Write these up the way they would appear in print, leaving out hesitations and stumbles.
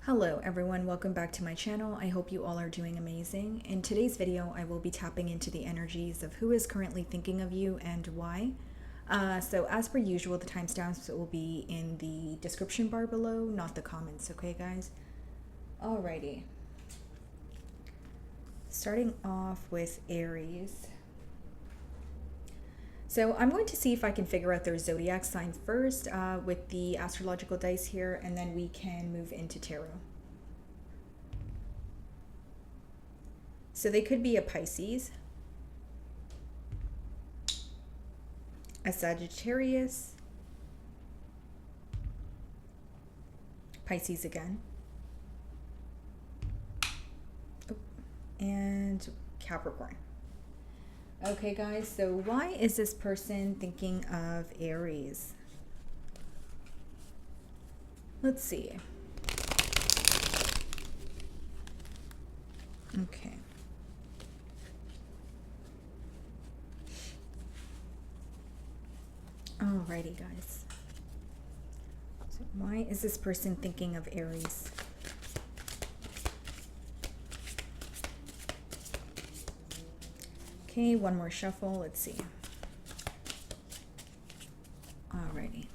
Hello everyone, welcome back to my channel. I hope you all are doing amazing. In today's video, I will be tapping into the energies of who is currently thinking of you and why. So as per usual, the timestamps will be in the description bar below, not the comments, okay guys? Alrighty. Starting off with Aries. So I'm going to see if I can figure out their zodiac sign first with the astrological dice here, and then we can move into tarot. So they could be a Pisces, a Sagittarius, Pisces again, and Capricorn. Okay guys, so why is this person thinking of Aries? Let's see. Okay. Alrighty guys. So why is this person thinking of Aries? Okay, one more shuffle. Let's see. Alrighty.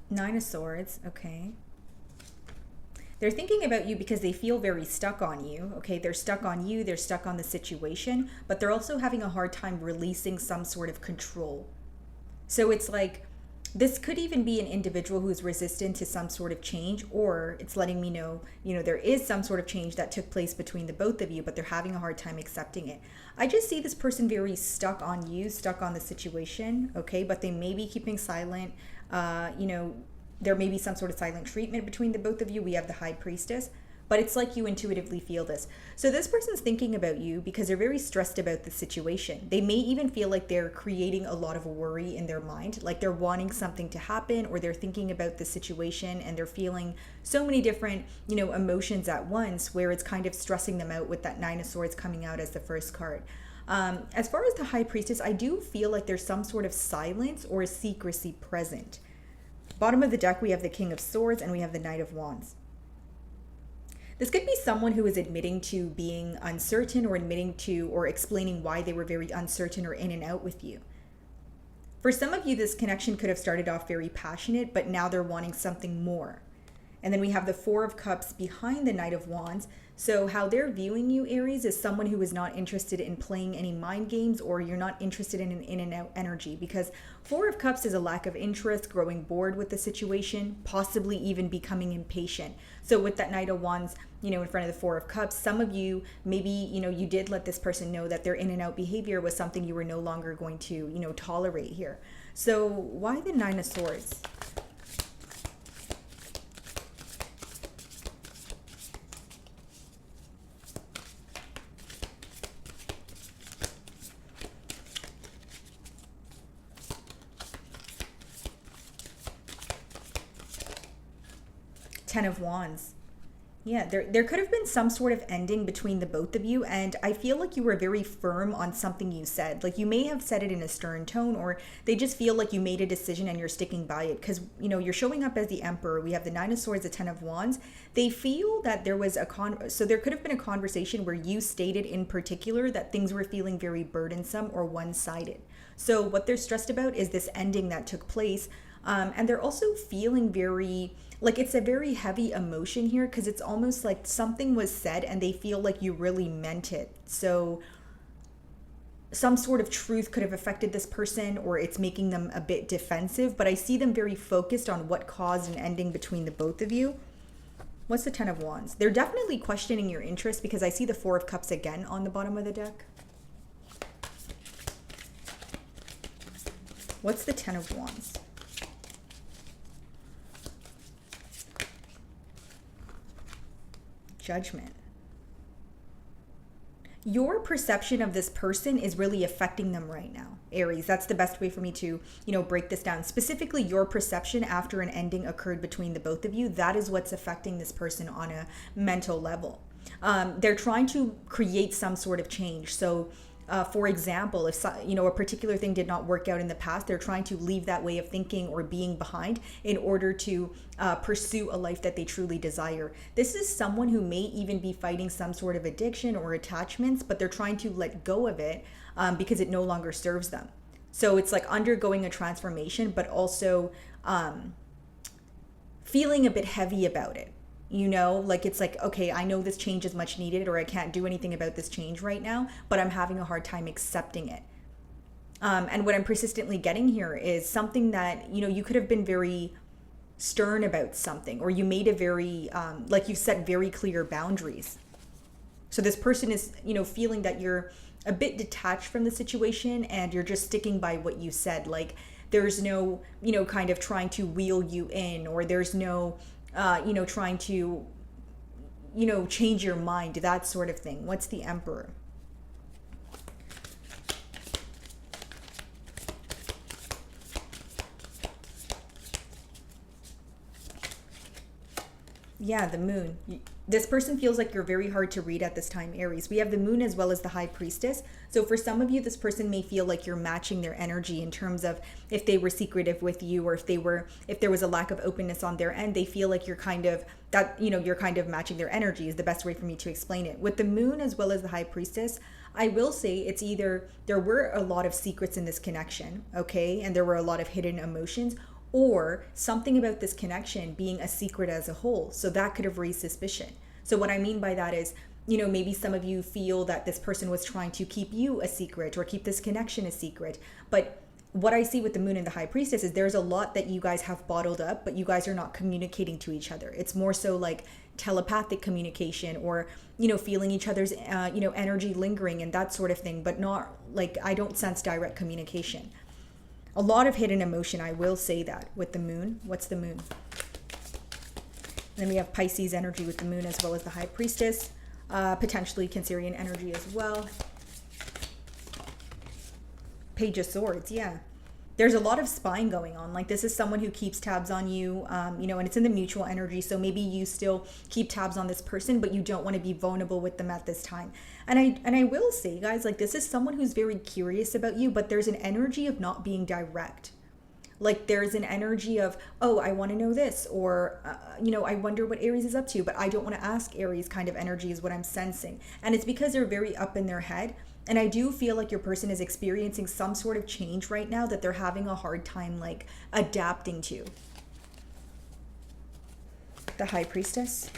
Nine of Swords. Okay. They're thinking about you because they feel very stuck on you. Okay, they're stuck on you. They're stuck on the situation, but they're also having a hard time releasing some sort of control. So it's like, this could even be an individual who's resistant to some sort of change, or it's letting me know, there is some sort of change that took place between the both of you, but they're having a hard time accepting it. I just see this person very stuck on you, stuck on the situation, okay? But they may be keeping silent. There may be some sort of silent treatment between the both of you. We have the High Priestess, but it's like you intuitively feel this. So this person's thinking about you because they're very stressed about the situation. They may even feel like they're creating a lot of worry in their mind, like they're wanting something to happen, or they're thinking about the situation and they're feeling so many different, emotions at once, where it's kind of stressing them out with that Nine of Swords coming out as the first card. As far as the High Priestess, I do feel like there's some sort of silence or secrecy present. Bottom of the deck, we have the King of Swords and we have the Knight of Wands. This could be someone who is admitting to being uncertain, or admitting to or explaining why they were very uncertain or in and out with you. For some of you, this connection could have started off very passionate, but now they're wanting something more. And then we have the Four of Cups behind the Knight of Wands. So how they're viewing you, Aries, is someone who is not interested in playing any mind games, or you're not interested in an in and out energy, because Four of Cups is a lack of interest, growing bored with the situation, possibly even becoming impatient. So with that Knight of Wands, in front of the Four of Cups, some of you, maybe, you did let this person know that their in and out behavior was something you were no longer going to, tolerate here. So why the Nine of Swords? Ten of Wands. Yeah, there could have been some sort of ending between the both of you, and I feel like you were very firm on something you said. Like, you may have said it in a stern tone, or they just feel like you made a decision and you're sticking by it, because, you're showing up as the Emperor. We have the Nine of Swords, the Ten of Wands. They feel that there was so there could have been a conversation where you stated in particular that things were feeling very burdensome or one-sided. So what they're stressed about is this ending that took place. And they're also feeling very, like, it's a very heavy emotion here, because it's almost like something was said and they feel like you really meant it. So some sort of truth could have affected this person, or it's making them a bit defensive, but I see them very focused on what caused an ending between the both of you. What's the Ten of Wands? They're definitely questioning your interest, because I see the Four of Cups again on the bottom of the deck. What's the Ten of Wands? Judgment. Your perception of this person is really affecting them right now, Aries. That's the best way for me to, break this down. Specifically, your perception after an ending occurred between the both of you, that is what's affecting this person on a mental level. They're trying to create some sort of change. So For example, if a particular thing did not work out in the past, they're trying to leave that way of thinking or being behind in order to pursue a life that they truly desire. This is someone who may even be fighting some sort of addiction or attachments, but they're trying to let go of it because it no longer serves them. So it's like undergoing a transformation, but also feeling a bit heavy about it. Like it's like, okay, I know this change is much needed, or I can't do anything about this change right now, but I'm having a hard time accepting it. And what I'm persistently getting here is something that, you could have been very stern about something, or you made a very, like you've set very clear boundaries. So this person is, feeling that you're a bit detached from the situation and you're just sticking by what you said. Like there's no, kind of trying to wheel you in, or there's no, trying to, change your mind, that sort of thing. What's the Emperor? Yeah, the Moon. This person feels like you're very hard to read at this time, Aries. We have the Moon as well as the High Priestess. So for some of you, this person may feel like you're matching their energy in terms of if they were secretive with you, or if there was a lack of openness on their end, they feel like you're kind of you're kind of matching their energy is the best way for me to explain it. With the Moon as well as the High Priestess, I will say it's either there were a lot of secrets in this connection, okay, and there were a lot of hidden emotions, or something about this connection being a secret as a whole. So that could have raised suspicion. So what I mean by that is, maybe some of you feel that this person was trying to keep you a secret or keep this connection a secret. But what I see with the Moon and the High Priestess is there's a lot that you guys have bottled up, but you guys are not communicating to each other. It's more so like telepathic communication, or, feeling each other's, energy lingering and that sort of thing, but not like, I don't sense direct communication. A lot of hidden emotion, I will say that, with the Moon. What's the Moon? Then we have Pisces energy with the Moon as well as the High Priestess. Potentially Cancerian energy as well. Page of Swords, yeah. There's a lot of spying going on. Like this is someone who keeps tabs on you, and it's in the mutual energy. So maybe you still keep tabs on this person, but you don't want to be vulnerable with them at this time. And I will say, guys, like this is someone who's very curious about you, but there's an energy of not being direct. Like there's an energy of, oh, I want to know this, or, I wonder what Aries is up to, but I don't want to ask Aries kind of energy is what I'm sensing. And it's because they're very up in their head. And I do feel like your person is experiencing some sort of change right now that they're having a hard time like adapting to. The High Priestess.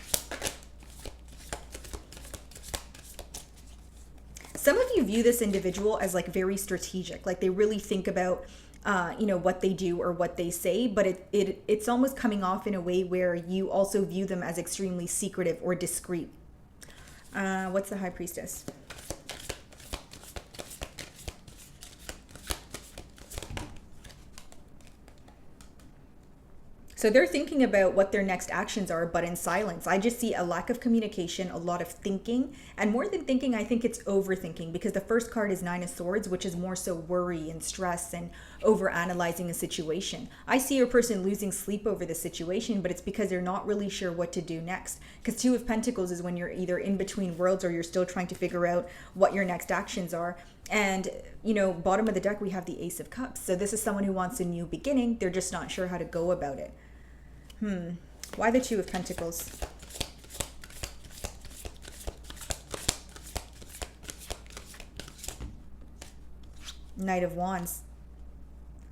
Some of you view this individual as like very strategic, like they really think about what they do or what they say, but it's almost coming off in a way where you also view them as extremely secretive or discreet. What's the High Priestess? So they're thinking about what their next actions are, but in silence. I just see a lack of communication, a lot of thinking, and more than thinking, I think it's overthinking, because the first card is Nine of Swords, which is more so worry and stress and over-analyzing a situation. I see your person losing sleep over the situation, but it's because they're not really sure what to do next. Because Two of Pentacles is when you're either in between worlds or you're still trying to figure out what your next actions are. And, bottom of the deck, we have the Ace of Cups. So this is someone who wants a new beginning. They're just not sure how to go about it. Why the Two of Pentacles? Knight of Wands.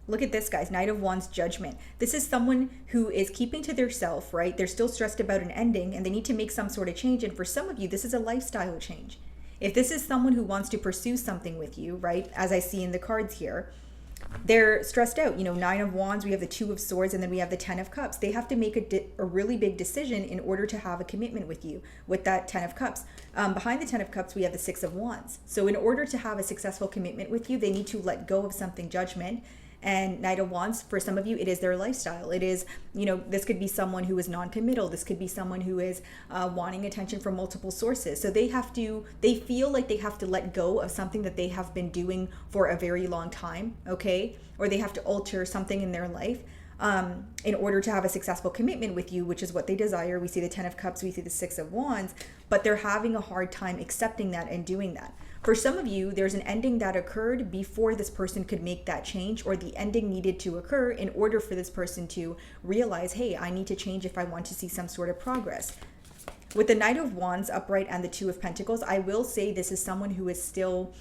Look at this, guys. Knight of Wands, Judgment. This is someone who is keeping to themselves, right? They're still stressed about an ending and they need to make some sort of change. And for some of you, this is a lifestyle change. If this is someone who wants to pursue something with you, right? As I see in the cards here, they're stressed out. Nine of Wands, we have the Two of Swords, and then we have the Ten of Cups. They have to make a really big decision in order to have a commitment with you with that Ten of Cups. Behind the Ten of Cups, we have the Six of Wands. So in order to have a successful commitment with you, they need to let go of something, Judgment. And Knight of Wands, for some of you, it is their lifestyle. It is, this could be someone who is non-committal. This could be someone who is wanting attention from multiple sources. So they feel like they have to let go of something that they have been doing for a very long time, okay? Or they have to alter something in their life. in order to have a successful commitment with you, which is what they desire. We see the 10 of Cups, we see the 6 of Wands, but they're having a hard time accepting that and doing that. For some of you, there's an ending that occurred before this person could make that change, or the ending needed to occur in order for this person to realize, hey, I need to change if I want to see some sort of progress. With the Knight of Wands upright and the 2 of Pentacles, I will say this is someone who is still,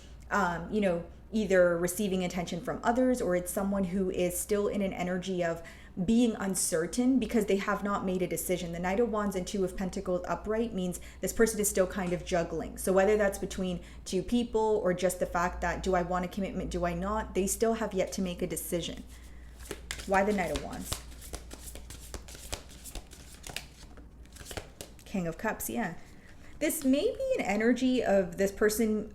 either receiving attention from others, or it's someone who is still in an energy of being uncertain because they have not made a decision. The Knight of Wands and 2 of Pentacles upright means this person is still kind of juggling. So whether that's between two people or just the fact that, do I want a commitment, do I not? They still have yet to make a decision. Why the Knight of Wands? King of Cups, yeah. This may be an energy of this person,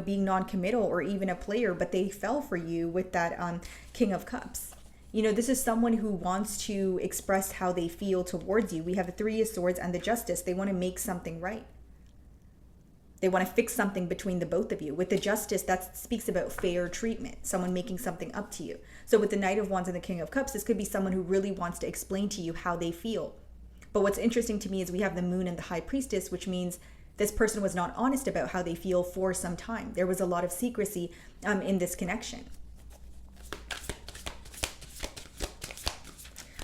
being non-committal or even a player, but they fell for you with that King of Cups. This is someone who wants to express how they feel towards you. We have the 3 of Swords and the Justice. They want to make something right. They want to fix something between the both of you. With the Justice, that speaks about fair treatment, someone making something up to you. So with the Knight of Wands and the King of Cups, this could be someone who really wants to explain to you how they feel. But what's interesting to me is we have the Moon and the High Priestess, which means this person was not honest about how they feel for some time. There was a lot of secrecy in this connection.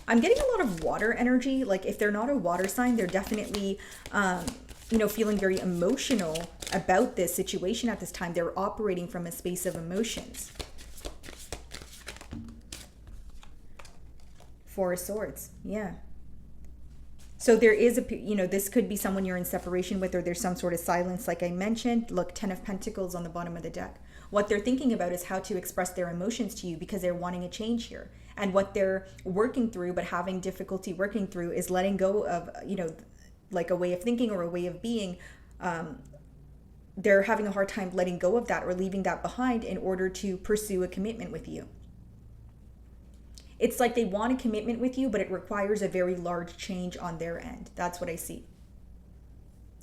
I'm getting a lot of water energy. Like if they're not a water sign, they're definitely, feeling very emotional about this situation at this time. They're operating from a space of emotions. 4 of Swords, yeah. So there is this could be someone you're in separation with, or there's some sort of silence like I mentioned. Look, 10 of Pentacles on the bottom of the deck. What they're thinking about is how to express their emotions to you because they're wanting a change here. And what they're working through, but having difficulty working through, is letting go of, like a way of thinking or a way of being. They're having a hard time letting go of that or leaving that behind in order to pursue a commitment with you. It's like they want a commitment with you, but it requires a very large change on their end. That's what I see.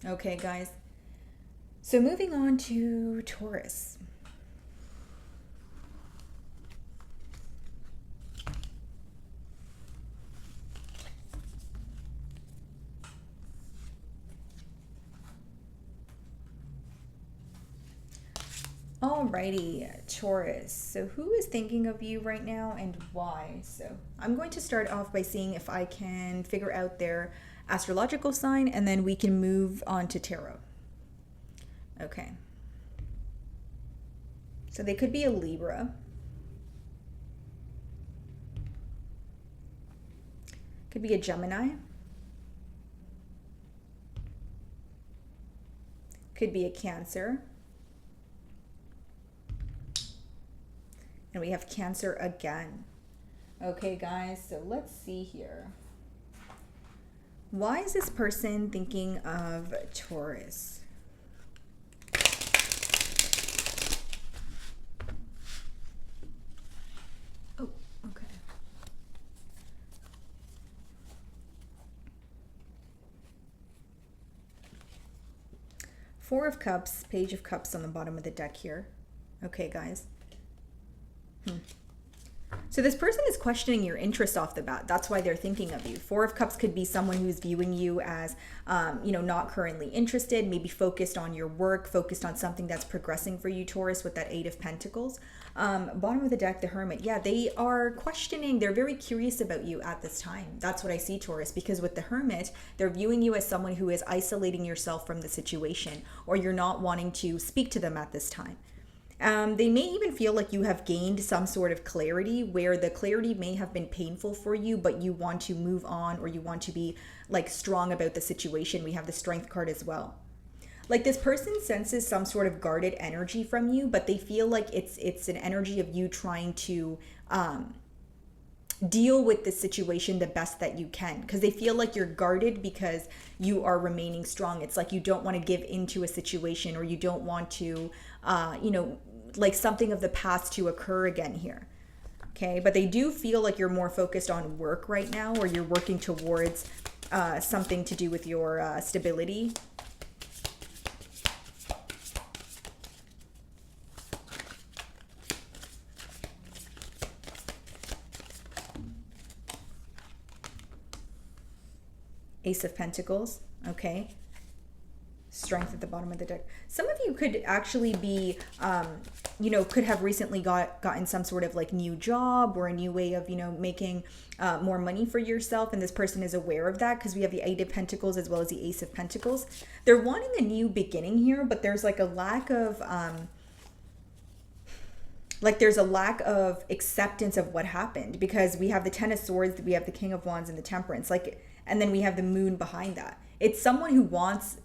Okay, guys. So moving on to Taurus. Alrighty, Taurus. So who is thinking of you right now and why? So I'm going to start off by seeing if I can figure out their astrological sign, and then we can move on to tarot. Okay. So they could be a Libra. Could be a Gemini. Could be a Cancer. And we have Cancer again. Okay, guys, so let's see here. Why is this person thinking of Taurus? Oh, okay. Four of Cups, Page of Cups on the bottom of the deck here. Okay, guys. So this person is questioning your interest off the bat. That's why they're thinking of you. Four of Cups could be someone who's viewing you as, not currently interested, maybe focused on your work, focused on something that's progressing for you, Taurus, with that Eight of Pentacles. Bottom of the deck, the Hermit. Yeah, they are questioning. They're very curious about you at this time. That's what I see, Taurus, because with the Hermit, they're viewing you as someone who is isolating yourself from the situation, or you're not wanting to speak to them at this time. They may even feel like you have gained some sort of clarity, where the clarity may have been painful for you, but you want to move on, or you want to be like strong about the situation. We have the Strength card as well. Like this person senses some sort of guarded energy from you, but they feel like it's an energy of you trying to deal with the situation the best that you can, because they feel like you're guarded because you are remaining strong. It's like you don't want to give into a situation, or you don't want to, like something of the past to occur again here. Okay, but they do feel like you're more focused on work right now, or you're working towards something to do with your stability. Ace of Pentacles, okay. Strength at the bottom of the deck. Some of you could actually be, you know, could have recently gotten some sort of like new job or a new way of, you know, making more money for yourself. And this person is aware of that because we have the Eight of Pentacles as well as the Ace of Pentacles. They're wanting a new beginning here, but there's like a lack of, there's a lack of acceptance of what happened, because we have the Ten of Swords, we have the King of Wands and the Temperance, like, and then we have the Moon behind that. It's someone who wants,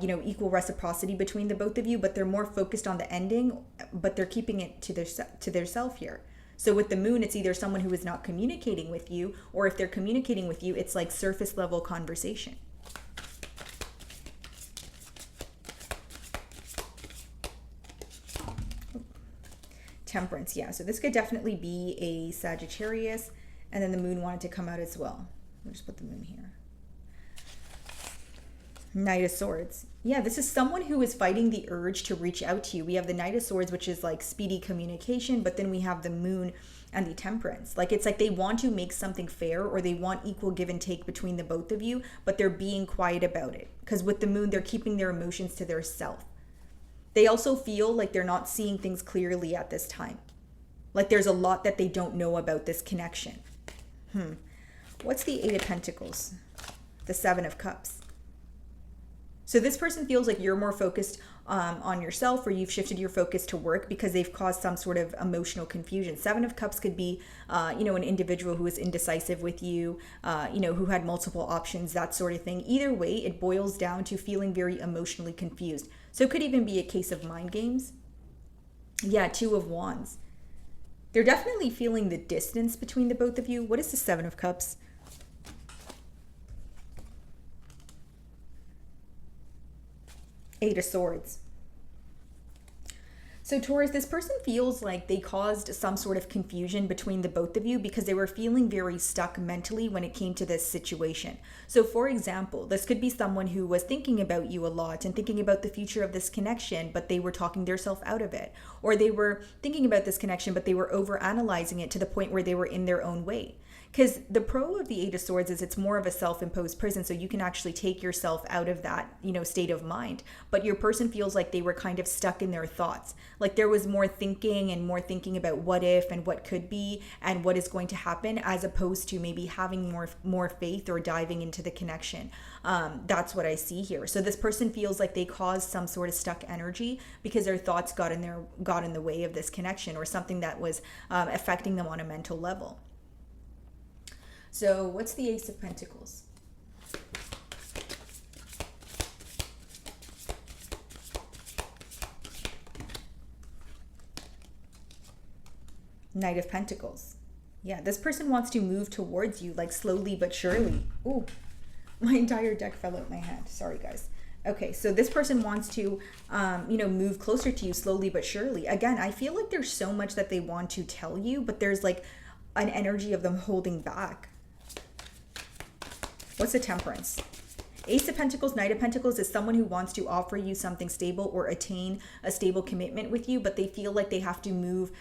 you know, equal reciprocity between the both of you, but they're more focused on the ending, but they're keeping it to their self here. So with the Moon, it's either someone who is not communicating with you, or if they're communicating with you, it's like surface level conversation. Temperance, yeah. So this could definitely be a Sagittarius, and then the Moon wanted to come out as well. We'll just put the Moon here. Knight of Swords. Yeah, this is someone who is fighting the urge to reach out to you. We have the Knight of Swords, which is like speedy communication, but then we have the Moon and the Temperance. Like, it's like they want to make something fair, or they want equal give and take between the both of you, but they're being quiet about it. Because with the Moon, they're keeping their emotions to their self. They also feel like they're not seeing things clearly at this time. Like there's a lot that they don't know about this connection. What's the Eight of Pentacles? The Seven of Cups. So this person feels like you're more focused on yourself, or you've shifted your focus to work because they've caused some sort of emotional confusion. Seven of Cups could be, you know, an individual who is indecisive with you, you know, who had multiple options, that sort of thing. Either way, it boils down to feeling very emotionally confused. So it could even be a case of mind games. Yeah, Two of Wands. They're definitely feeling the distance between the both of you. What is the Seven of Cups? Eight of Swords. So Taurus, this person feels like they caused some sort of confusion between the both of you because they were feeling very stuck mentally when it came to this situation. So for example, this could be someone who was thinking about you a lot and thinking about the future of this connection, but they were talking themselves out of it. Or they were thinking about this connection, but they were overanalyzing it to the point where they were in their own way. Because the pro of the Eight of Swords is it's more of a self-imposed prison, so you can actually take yourself out of that, you know, state of mind. But your person feels like they were kind of stuck in their thoughts. Like there was more thinking and more thinking about what if and what could be and what is going to happen, as opposed to maybe having more faith or diving into the connection. That's what I see here. So this person feels like they caused some sort of stuck energy because their thoughts got in the way of this connection, or something that was affecting them on a mental level. So what's the Ace of Pentacles? Knight of Pentacles. Yeah, this person wants to move towards you, like slowly but surely. Ooh, my entire deck fell out my hand. Sorry, guys. Okay, so this person wants to, you know, move closer to you slowly but surely. Again, I feel like there's so much that they want to tell you, but there's like an energy of them holding back. What's the Temperance? Ace of Pentacles, Knight of Pentacles is someone who wants to offer you something stable or attain a stable commitment with you, but they feel like they have to move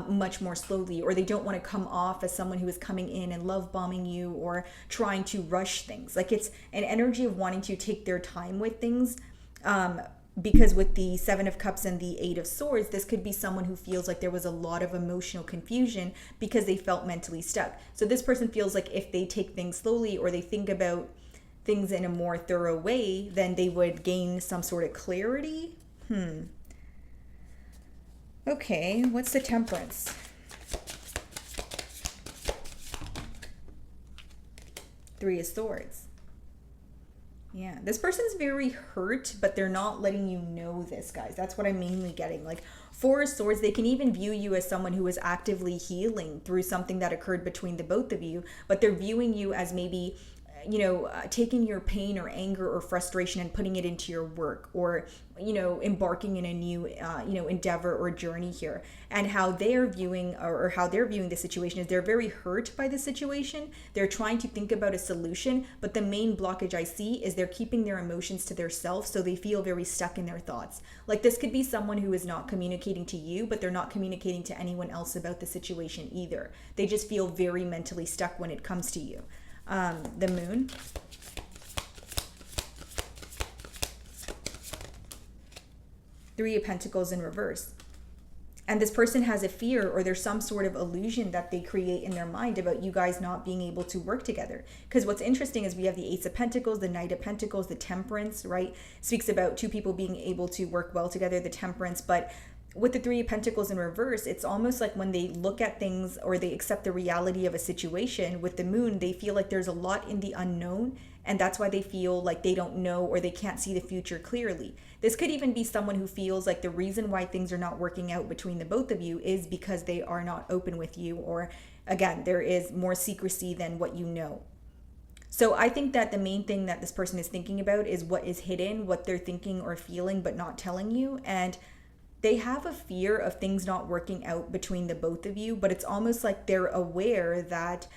much more slowly, or they don't want to come off as someone who is coming in and love bombing you or trying to rush things. Like it's an energy of wanting to take their time with things. Because with the Seven of Cups and the Eight of Swords, this could be someone who feels like there was a lot of emotional confusion because they felt mentally stuck. So this person feels like if they take things slowly, or they think about things in a more thorough way, then they would gain some sort of clarity. Okay, what's the Temperance? Three of Swords. Yeah, this person's very hurt, but they're not letting you know this, guys. That's what I'm mainly getting. Like Four of Swords, they can even view you as someone who is actively healing through something that occurred between the both of you, but they're viewing you as maybe, you know, taking your pain or anger or frustration and putting it into your work, or, you know, embarking in a new, you know, endeavor or journey here. And how they're viewing, or how they're viewing the situation is they're very hurt by the situation. They're trying to think about a solution, but the main blockage I see is they're keeping their emotions to their self, so they feel very stuck in their thoughts. Like this could be someone who is not communicating to you, but they're not communicating to anyone else about the situation either. They just feel very mentally stuck when it comes to you. The Moon. Three of Pentacles in reverse. And this person has a fear, or there's some sort of illusion that they create in their mind about you guys not being able to work together. Because what's interesting is we have the Ace of Pentacles, the Knight of Pentacles, the Temperance, right? Speaks about two people being able to work well together, the Temperance. But with the Three of Pentacles in reverse, it's almost like when they look at things or they accept the reality of a situation with the Moon, they feel like there's a lot in the unknown. And that's why they feel like they don't know or they can't see the future clearly. This could even be someone who feels like the reason why things are not working out between the both of you is because they are not open with you, or again, there is more secrecy than what you know. So I think that the main thing that this person is thinking about is what is hidden, what they're thinking or feeling but not telling you. And they have a fear of things not working out between the both of you, but it's almost like they're aware that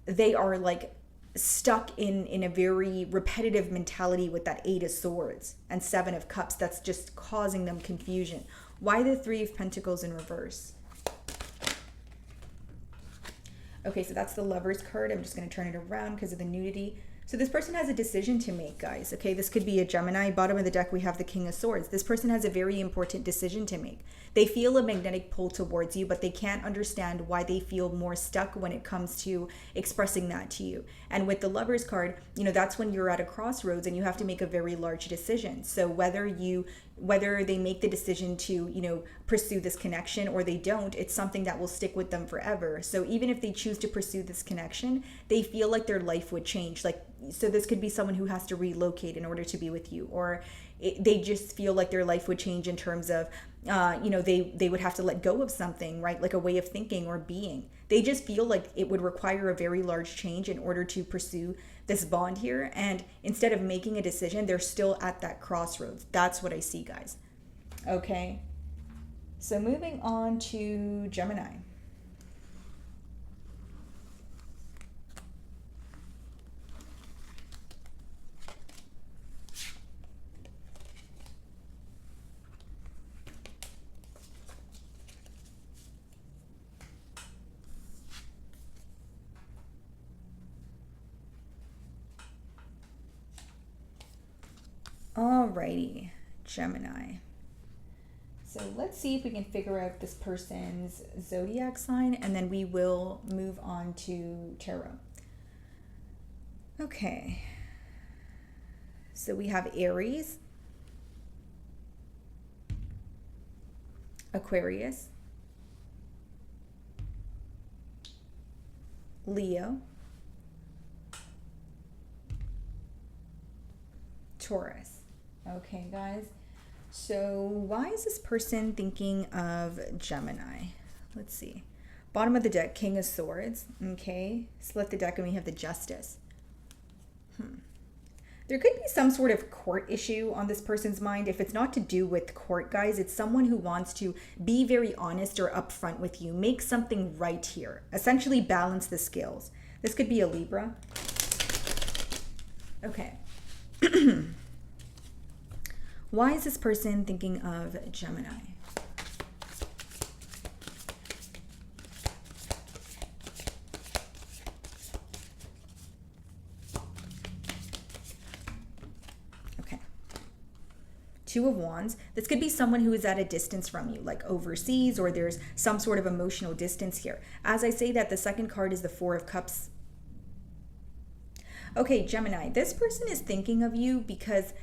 they are like stuck in a very repetitive mentality with that Eight of Swords and Seven of Cups that's just causing them confusion. Why the Three of Pentacles in reverse? Okay, so that's the Lover's card. I'm just going to turn it around because of the nudity. So this person has a decision to make, guys. Okay, this could be a Gemini. Bottom of the deck, we have the King of Swords. This person has a very important decision to make. They feel a magnetic pull towards you, but they can't understand why they feel more stuck when it comes to expressing that to you. And with the Lover's card, you know, that's when you're at a crossroads and you have to make a very large decision. So whether they make the decision to, you know, pursue this connection or they don't, it's something that will stick with them forever. So even if they choose to pursue this connection, they feel like their life would change. Like, so this could be someone who has to relocate in order to be with you, or they just feel like their life would change in terms of, you know, they would have to let go of something, right? Like a way of thinking or being. They just feel like it would require a very large change in order to pursue this bond here. And instead of making a decision, they're still at that crossroads. That's what I see, guys. Okay. So moving on to Gemini. Alrighty, Gemini. So let's see if we can figure out this person's zodiac sign, and then we will move on to tarot. Okay. So we have Aries, Aquarius, Leo, Taurus. Okay, guys. So why is this person thinking of Gemini? Let's see. Bottom of the deck, King of Swords. Okay. Split the deck and we have the Justice. There could be some sort of court issue on this person's mind. If it's not to do with court, guys, it's someone who wants to be very honest or upfront with you. Make something right here. Essentially balance the scales. This could be a Libra. Okay. Why is this person thinking of Gemini? Okay. Two of Wands. This could be someone who is at a distance from you, like overseas, or there's some sort of emotional distance here. As I say that, the second card is the Four of Cups. Okay, Gemini, this person is thinking of you because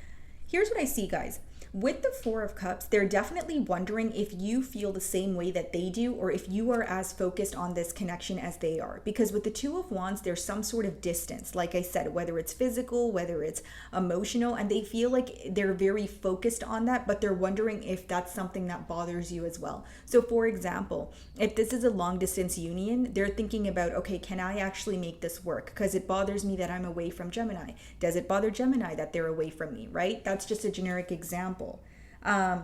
here's what I see, guys. With the Four of Cups, they're definitely wondering if you feel the same way that they do, or if you are as focused on this connection as they are. Because with the Two of Wands, there's some sort of distance, like I said, whether it's physical, whether it's emotional, and they feel like they're very focused on that, but they're wondering if that's something that bothers you as well. So for example, if this is a long distance union, they're thinking about, okay, can I actually make this work? Because it bothers me that I'm away from Gemini. Does it bother Gemini that they're away from me, right? That's just a generic example.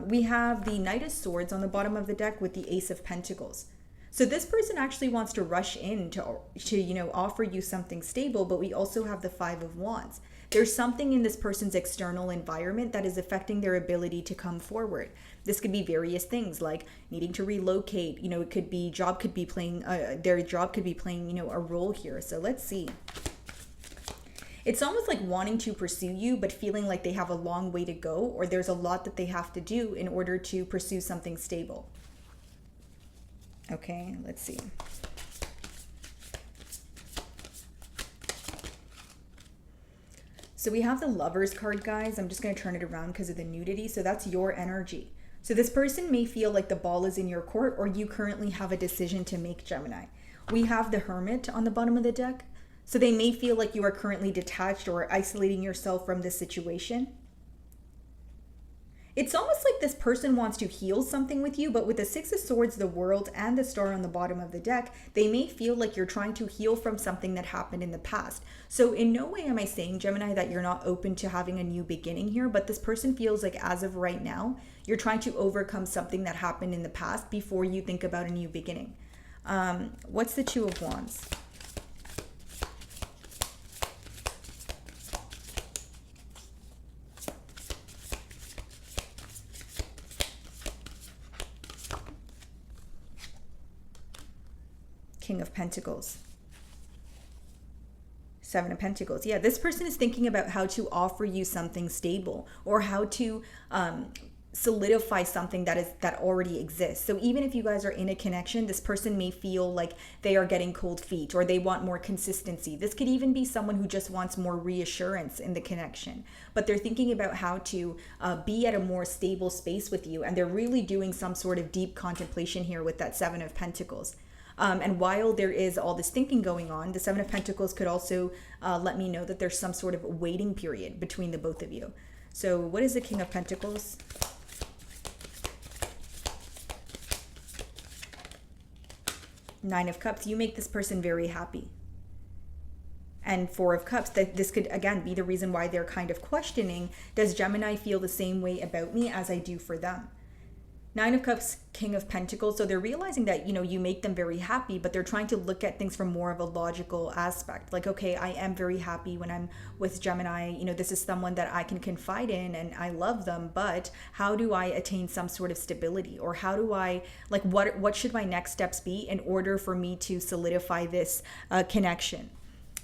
We have the Knight of Swords on the bottom of the deck with the Ace of Pentacles. So this person actually wants to rush in to you know, offer you something stable, but we also have the Five of Wands. There's something in this person's external environment that is affecting their ability to come forward. This could be various things like needing to relocate. You know, it could be their job could be playing, you know, a role here. So let's see. It's almost like wanting to pursue you, but feeling like they have a long way to go, or there's a lot that they have to do in order to pursue something stable. Okay, let's see. So we have the Lovers card, guys. I'm just going to turn it around because of the nudity. So that's your energy. So this person may feel like the ball is in your court, or you currently have a decision to make, Gemini. We have the Hermit on the bottom of the deck. So they may feel like you are currently detached or isolating yourself from this situation. It's almost like this person wants to heal something with you, but with the Six of Swords, the World, and the Star on the bottom of the deck, they may feel like you're trying to heal from something that happened in the past. So in no way am I saying, Gemini, that you're not open to having a new beginning here, but this person feels like as of right now, you're trying to overcome something that happened in the past before you think about a new beginning. What's the Two of Wands? King of Pentacles. Seven of Pentacles. Yeah, this person is thinking about how to offer you something stable, or how to solidify something that already exists. So even if you guys are in a connection, this person may feel like they are getting cold feet, or they want more consistency. This could even be someone who just wants more reassurance in the connection, but they're thinking about how to be at a more stable space with you, and they're really doing some sort of deep contemplation here with that Seven of Pentacles. And while there is all this thinking going on, the Seven of Pentacles could also let me know that there's some sort of waiting period between the both of you. So what is the King of Pentacles? Nine of Cups. You make this person very happy. And Four of Cups. That this could, again, be the reason why they're kind of questioning, does Gemini feel the same way about me as I do for them? Nine of Cups, King of Pentacles. So they're realizing that, you know, you make them very happy, but they're trying to look at things from more of a logical aspect. Like, okay, I am very happy when I'm with Gemini. You know, this is someone that I can confide in and I love them, but how do I attain some sort of stability? Or how do I, like, what should my next steps be in order for me to solidify this connection?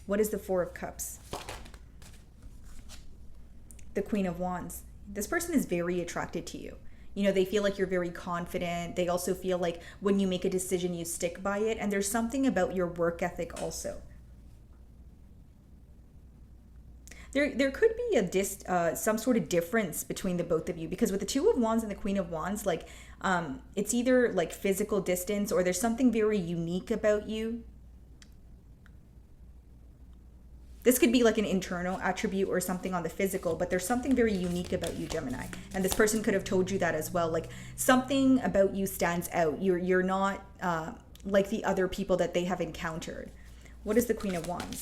What is the Four of Cups? The Queen of Wands. This person is very attracted to you. You know, they feel like you're very confident. They also feel like when you make a decision, you stick by it. And there's something about your work ethic also. There could be some sort of difference between the both of you, because with the Two of Wands and the Queen of Wands, like it's either like physical distance, or there's something very unique about you. This could be like an internal attribute or something on the physical, but there's something very unique about you, Gemini. And this person could have told you that as well. Like, something about you stands out. You're not like the other people that they have encountered. What is the Queen of Wands?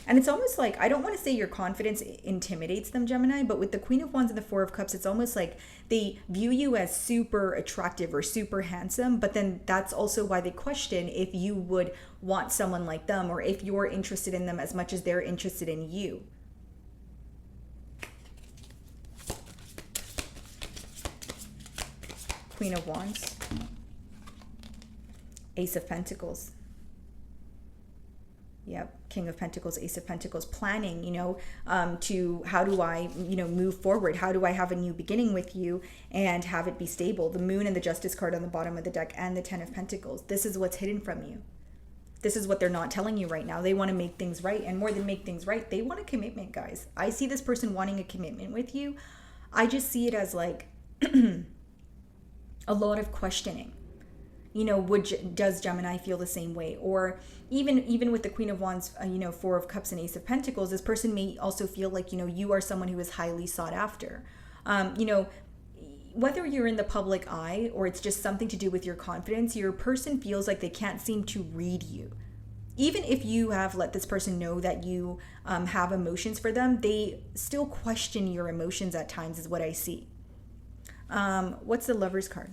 And it's almost like, I don't want to say your confidence intimidates them, Gemini, but with the Queen of Wands and the Four of Cups, it's almost like they view you as super attractive or super handsome, but then that's also why they question if you would want someone like them, or if you're interested in them as much as they're interested in you. Queen of Wands. Ace of Pentacles. Yep. King of Pentacles, Ace of Pentacles, planning, you know, to how do I, you know, move forward? How do I have a new beginning with you and have it be stable? The Moon and the Justice card on the bottom of the deck, and the Ten of Pentacles. This is what's hidden from you. This is what they're not telling you right now. They want to make things right. And more than make things right, they want a commitment, guys. I see this person wanting a commitment with you. I just see it as like a lot of questioning. You know, does Gemini feel the same way? Or even with the Queen of Wands, you know, Four of Cups and Ace of Pentacles, this person may also feel like, you know, you are someone who is highly sought after. You know, whether you're in the public eye or it's just something to do with your confidence, your person feels like they can't seem to read you. Even if you have let this person know that you have emotions for them, they still question your emotions at times, is what I see. What's the Lovers card?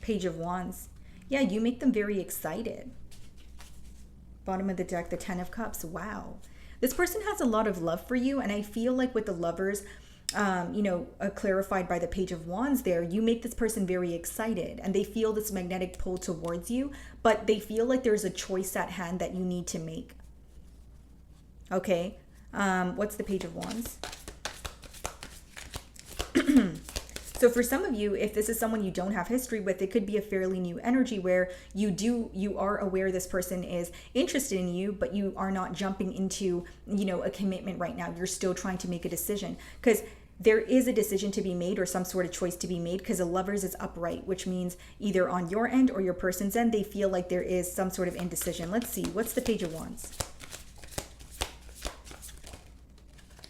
Page of Wands. Yeah, you make them very excited. Bottom of the deck, the Ten of Cups. Wow. This person has a lot of love for you, and I feel like with the lovers, clarified by the Page of Wands there, you make this person very excited and they feel this magnetic pull towards you, but they feel like there's a choice at hand that you need to make. Okay, what's the Page of Wands? So for some of you, if this is someone you don't have history with, it could be a fairly new energy where you are aware this person is interested in you, but you are not jumping into, a commitment right now. You're still trying to make a decision, because there is a decision to be made or some sort of choice to be made, because the Lovers is upright, which means either on your end or your person's end, they feel like there is some sort of indecision. Let's see, what's the Page of Wands?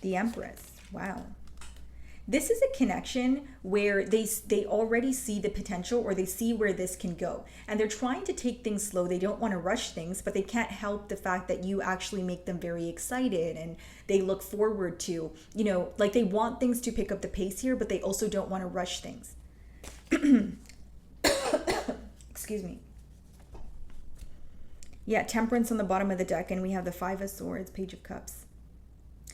The Empress. Wow. This is a connection where they already see the potential, or they see where this can go. And they're trying to take things slow. They don't want to rush things, but they can't help the fact that you actually make them very excited and they look forward to, like they want things to pick up the pace here, but they also don't want to rush things. Excuse me. Yeah, Temperance on the bottom of the deck, and we have the Five of Swords, Page of Cups.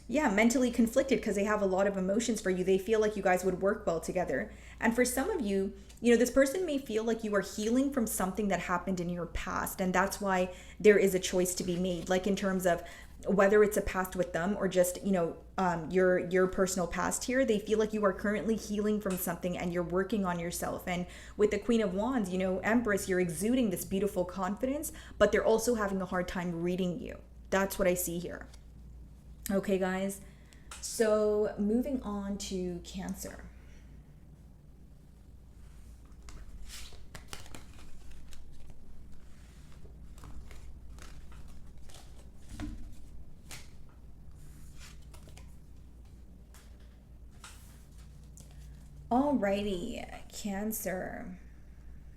Yeah, mentally conflicted because they have a lot of emotions for you. They feel like you guys would work well together. And for some of you, this person may feel like you are healing from something that happened in your past. And that's why there is a choice to be made, like in terms of whether it's a past with them or just, your personal past here. They feel like you are currently healing from something and you're working on yourself. And with the Queen of Wands, Empress, you're exuding this beautiful confidence, but they're also having a hard time reading you. That's what I see here. Okay, guys, so moving on to Cancer. Alrighty, Cancer.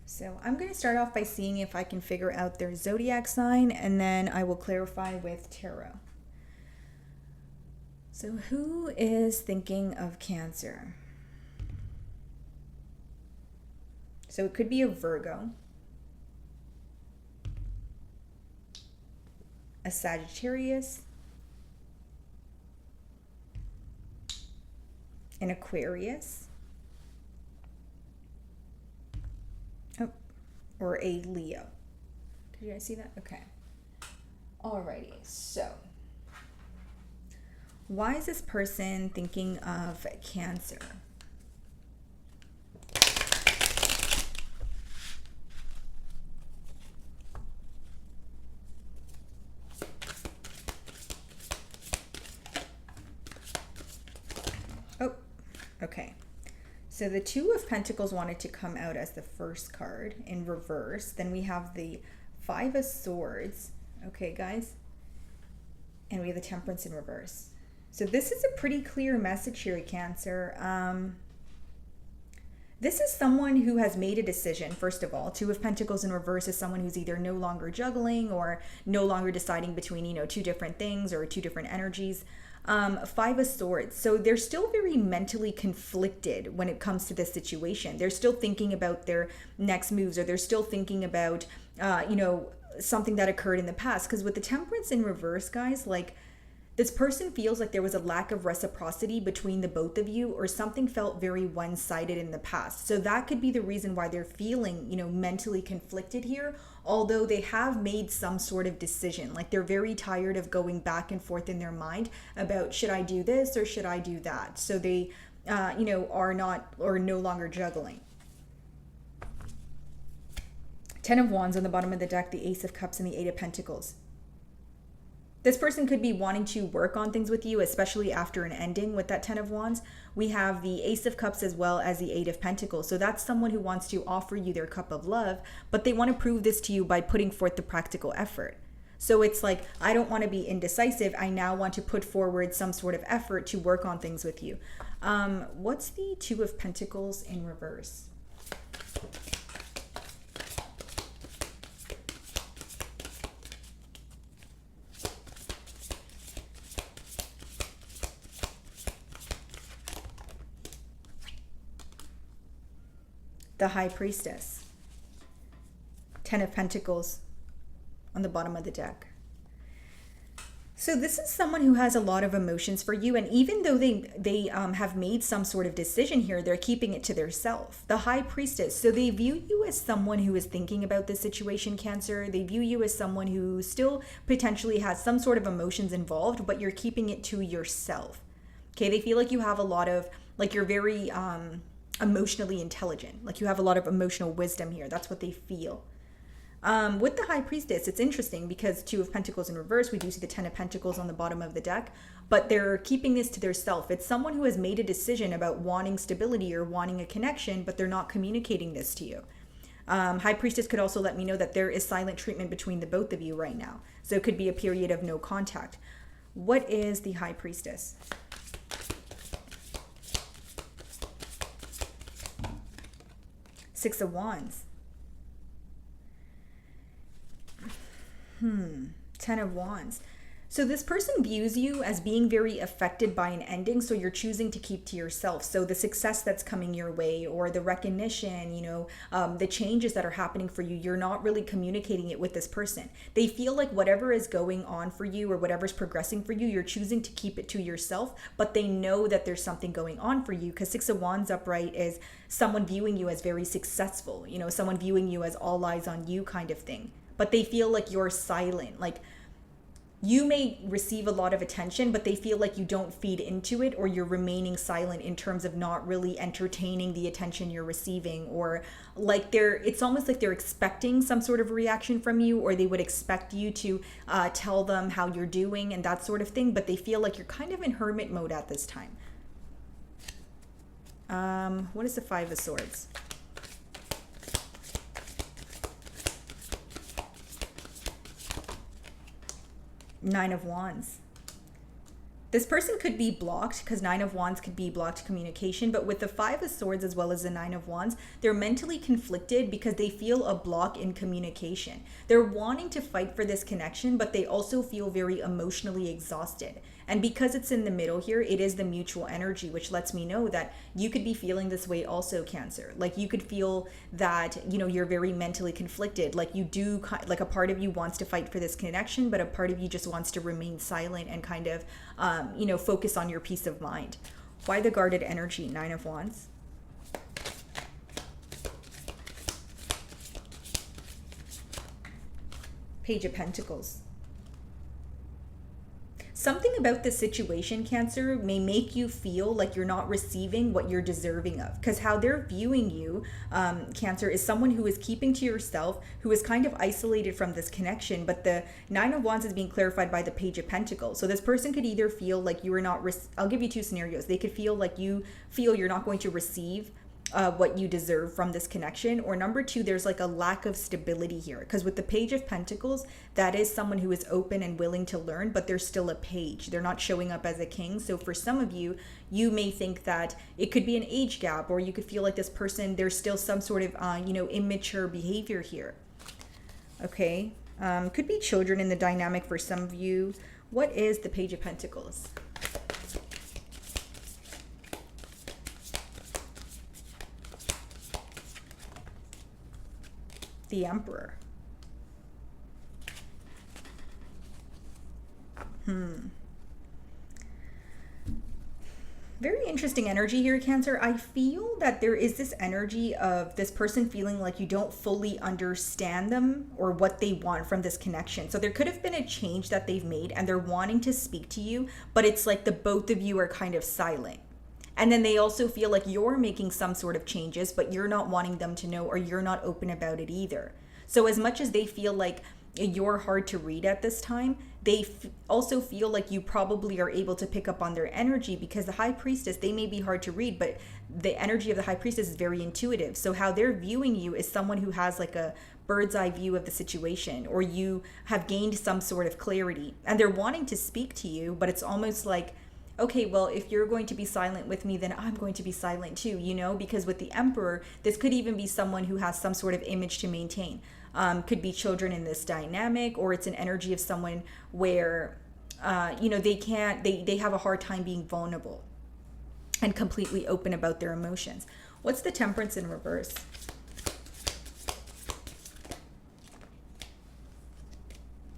So I'm going to start off by seeing if I can figure out their zodiac sign, and then I will clarify with tarot. So who is thinking of Cancer? So it could be a Virgo, a Sagittarius, an Aquarius, or a Leo. Did you guys see that? Okay. Alrighty, so why is this person thinking of Cancer? Oh, okay. So the Two of Pentacles wanted to come out as the first card in reverse. Then we have the Five of Swords. Okay, guys. And we have the Temperance in reverse. So this is a pretty clear message here, Cancer. This is someone who has made a decision, first of all. Two of Pentacles in reverse is someone who's either no longer juggling or no longer deciding between, two different things or two different energies. Five of Swords. So they're still very mentally conflicted when it comes to this situation. They're still thinking about their next moves, or they're still thinking about, something that occurred in the past. Because with the Temperance in reverse, guys, like, this person feels like there was a lack of reciprocity between the both of you, or something felt very one-sided in the past. So that could be the reason why they're feeling, mentally conflicted here, although they have made some sort of decision. Like, they're very tired of going back and forth in their mind about, should I do this or should I do that? So they, are not or no longer juggling. Ten of Wands on the bottom of the deck, the Ace of Cups and the Eight of Pentacles. This person could be wanting to work on things with you, especially after an ending with that Ten of Wands. We have the Ace of Cups as well as the Eight of Pentacles. So that's someone who wants to offer you their cup of love, but they want to prove this to you by putting forth the practical effort. So it's like, I don't want to be indecisive. I now want to put forward some sort of effort to work on things with you. What's the Two of Pentacles in reverse? The High Priestess. Ten of Pentacles on the bottom of the deck. So this is someone who has a lot of emotions for you, and even though they have made some sort of decision here, they're keeping it to themselves. The High Priestess. So they view you as someone who is thinking about this situation, Cancer. They view you as someone who still potentially has some sort of emotions involved, but you're keeping it to yourself. Okay, they feel like you have a lot of, like you're very emotionally intelligent. Like you have a lot of emotional wisdom here. That's what they feel. With the High Priestess, it's interesting because Two of Pentacles in reverse, we do see the Ten of Pentacles on the bottom of the deck, but they're keeping this to themselves. It's someone who has made a decision about wanting stability or wanting a connection, but they're not communicating this to you. High Priestess could also let me know that there is silent treatment between the both of you right now. So it could be a period of no contact. What is the High Priestess? Six of Wands. Ten of Wands. So this person views you as being very affected by an ending, so you're choosing to keep to yourself. So the success that's coming your way, or the recognition, the changes that are happening for you, you're not really communicating it with this person. They feel like whatever is going on for you or whatever's progressing for you, you're choosing to keep it to yourself, but they know that there's something going on for you, because Six of Wands upright is someone viewing you as very successful, someone viewing you as all eyes on you kind of thing. But they feel like you're silent. Like you may receive a lot of attention, but they feel like you don't feed into it, or you're remaining silent in terms of not really entertaining the attention you're receiving, or like it's almost like they're expecting some sort of reaction from you, or they would expect you to tell them how you're doing and that sort of thing, but they feel like you're kind of in hermit mode at this time. What is the Five of Swords? Nine of Wands. This person could be blocked, because Nine of Wands could be blocked communication, but with the Five of Swords as well as the Nine of Wands, they're mentally conflicted because they feel a block in communication. They're wanting to fight for this connection, but they also feel very emotionally exhausted. And because it's in the middle here, it is the mutual energy, which lets me know that you could be feeling this way also, Cancer. Like you could feel that, you're very mentally conflicted. Like like a part of you wants to fight for this connection, but a part of you just wants to remain silent and kind of, focus on your peace of mind. Why the guarded energy? Nine of Wands. Page of Pentacles. Something about this situation, Cancer, may make you feel like you're not receiving what you're deserving of. Because how they're viewing you, Cancer, is someone who is keeping to yourself, who is kind of isolated from this connection. But the Nine of Wands is being clarified by the Page of Pentacles. So this person could either feel like you are not, I'll give you two scenarios. They could feel like you feel you're not going to receive what you deserve from this connection, or number two, there's like a lack of stability here, because with the Page of Pentacles, that is someone who is open and willing to learn, but they're still a page. They're not showing up as a king. So for some of you, you may think that it could be an age gap, or you could feel like this person, there's still some sort of immature behavior here. Okay, could be children in the dynamic for some of you. What is the Page of Pentacles? The Emperor. Very interesting energy here, Cancer. I feel that there is this energy of this person feeling like you don't fully understand them or what they want from this connection. So there could have been a change that they've made and they're wanting to speak to you, but it's like the both of you are kind of silent. And then they also feel like you're making some sort of changes, but you're not wanting them to know, or you're not open about it either. So as much as they feel like you're hard to read at this time, they also feel like you probably are able to pick up on their energy, because the High Priestess, they may be hard to read, but the energy of the High Priestess is very intuitive. So how they're viewing you is someone who has like a bird's eye view of the situation, or you have gained some sort of clarity and they're wanting to speak to you, but it's almost like, okay, well, if you're going to be silent with me, then I'm going to be silent too, because with the Emperor, this could even be someone who has some sort of image to maintain. Could be children in this dynamic, or it's an energy of someone where, they have a hard time being vulnerable and completely open about their emotions. What's the Temperance in reverse?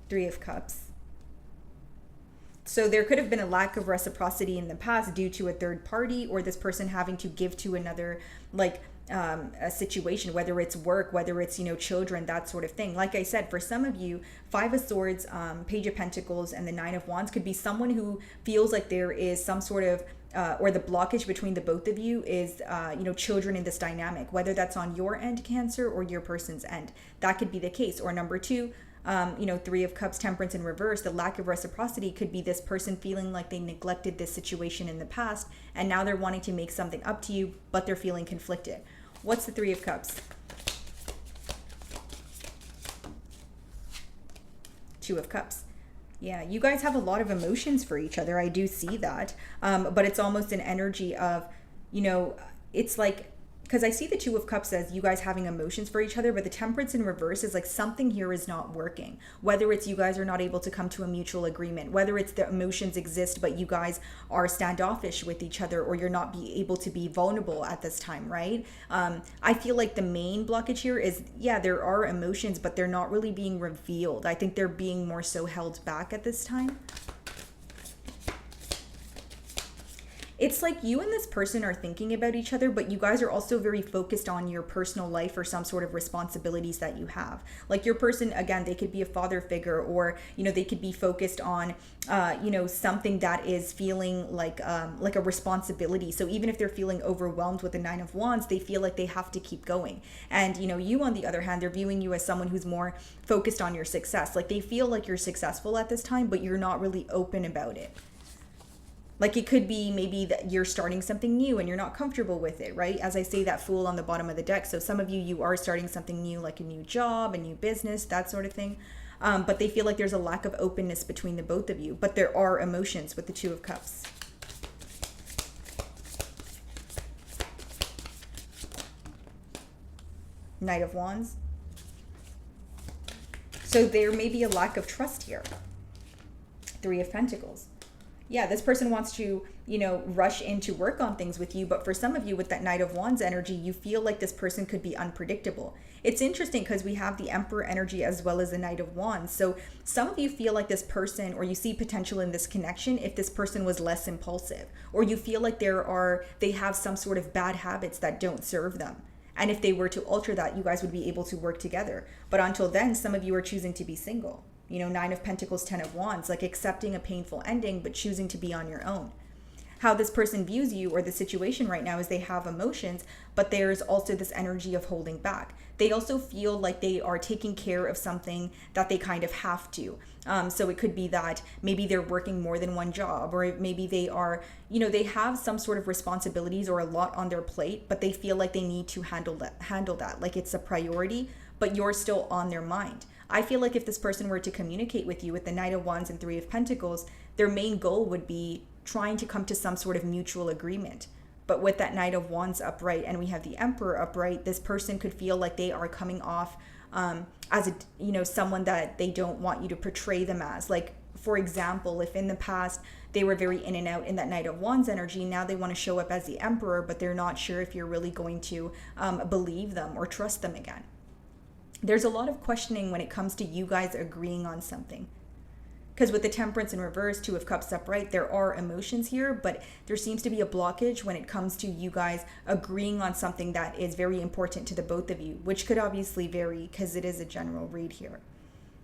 Three of Cups. So there could have been a lack of reciprocity in the past due to a third party, or this person having to give to another, like a situation, whether it's work, whether it's, you know, children, that sort of thing. Like I said, for some of you, Five of Swords, Page of Pentacles, and the Nine of Wands could be someone who feels like there is some sort of or the blockage between the both of you is, you know, children in this dynamic, whether that's on your end, Cancer, or your person's end. That could be the case. Or number two, you know, Three of Cups, Temperance in reverse, the lack of reciprocity could be this person feeling like they neglected this situation in the past, and now they're wanting to make something up to you, but they're feeling conflicted. What's the Three of Cups? Two of Cups. Yeah, you guys have a lot of emotions for each other. I do see that. But it's almost an energy of, you know, it's like, because I see the Two of Cups as you guys having emotions for each other, but the Temperance in reverse is like something here is not working. Whether it's you guys are not able to come to a mutual agreement, whether it's the emotions exist, but you guys are standoffish with each other, or you're not be able to be vulnerable at this time, right? I feel like the main blockage here is, yeah, there are emotions, but they're not really being revealed. I think they're being more so held back at this time. It's like you and this person are thinking about each other, but you guys are also very focused on your personal life or some sort of responsibilities that you have. Like your person, again, they could be a father figure, or, you know, they could be focused on, you know, something that is feeling like a responsibility. So even if they're feeling overwhelmed with the Nine of Wands, they feel like they have to keep going. And, you know, you, on the other hand, they're viewing you as someone who's more focused on your success. Like they feel like you're successful at this time, but you're not really open about it. Like it could be maybe that you're starting something new and you're not comfortable with it, right? As I say, that Fool on the bottom of the deck. So some of you, you are starting something new, like a new job, a new business, that sort of thing. But they feel like there's a lack of openness between the both of you. But there are emotions with the Two of Cups. Knight of Wands. So there may be a lack of trust here. Three of Pentacles. Yeah, this person wants to, you know, rush in to work on things with you. But for some of you with that Knight of Wands energy, you feel like this person could be unpredictable. It's interesting because we have the Emperor energy as well as the Knight of Wands. So some of you feel like this person, or you see potential in this connection if this person was less impulsive, or you feel like they have some sort of bad habits that don't serve them. And if they were to alter that, you guys would be able to work together. But until then, some of you are choosing to be single. You know, Nine of Pentacles, Ten of Wands, like accepting a painful ending, but choosing to be on your own. How this person views you or the situation right now is they have emotions, but there's also this energy of holding back. They also feel like they are taking care of something that they kind of have to. So it could be that maybe they're working more than one job, or maybe they are, you know, they have some sort of responsibilities or a lot on their plate, but they feel like they need to handle that, like it's a priority, but you're still on their mind. I feel like if this person were to communicate with you with the Knight of Wands and Three of Pentacles, their main goal would be trying to come to some sort of mutual agreement. But with that Knight of Wands upright and we have the Emperor upright, this person could feel like they are coming off as a, you know, someone that they don't want you to portray them as. Like, for example, if in the past they were very in and out in that Knight of Wands energy, now they want to show up as the Emperor, but they're not sure if you're really going to believe them or trust them again. There's a lot of questioning when it comes to you guys agreeing on something. Because with the Temperance in reverse, Two of Cups upright, there are emotions here, but there seems to be a blockage when it comes to you guys agreeing on something that is very important to the both of you, which could obviously vary because it is a general read here.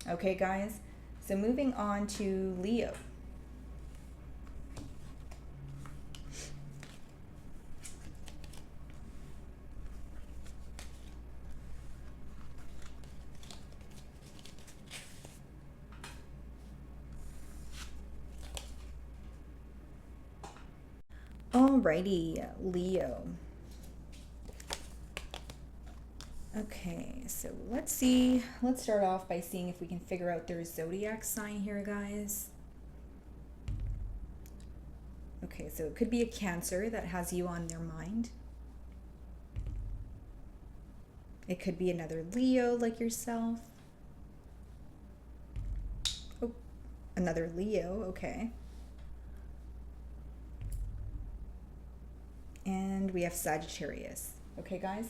Okay, guys? So moving on to Leo. Alrighty, Leo. Okay, so let's see. Let's start off by seeing if we can figure out their zodiac sign here, guys. Okay, so it could be a Cancer that has you on their mind. It could be another Leo like yourself. Oh, another Leo, okay. And we have Sagittarius. Okay, guys?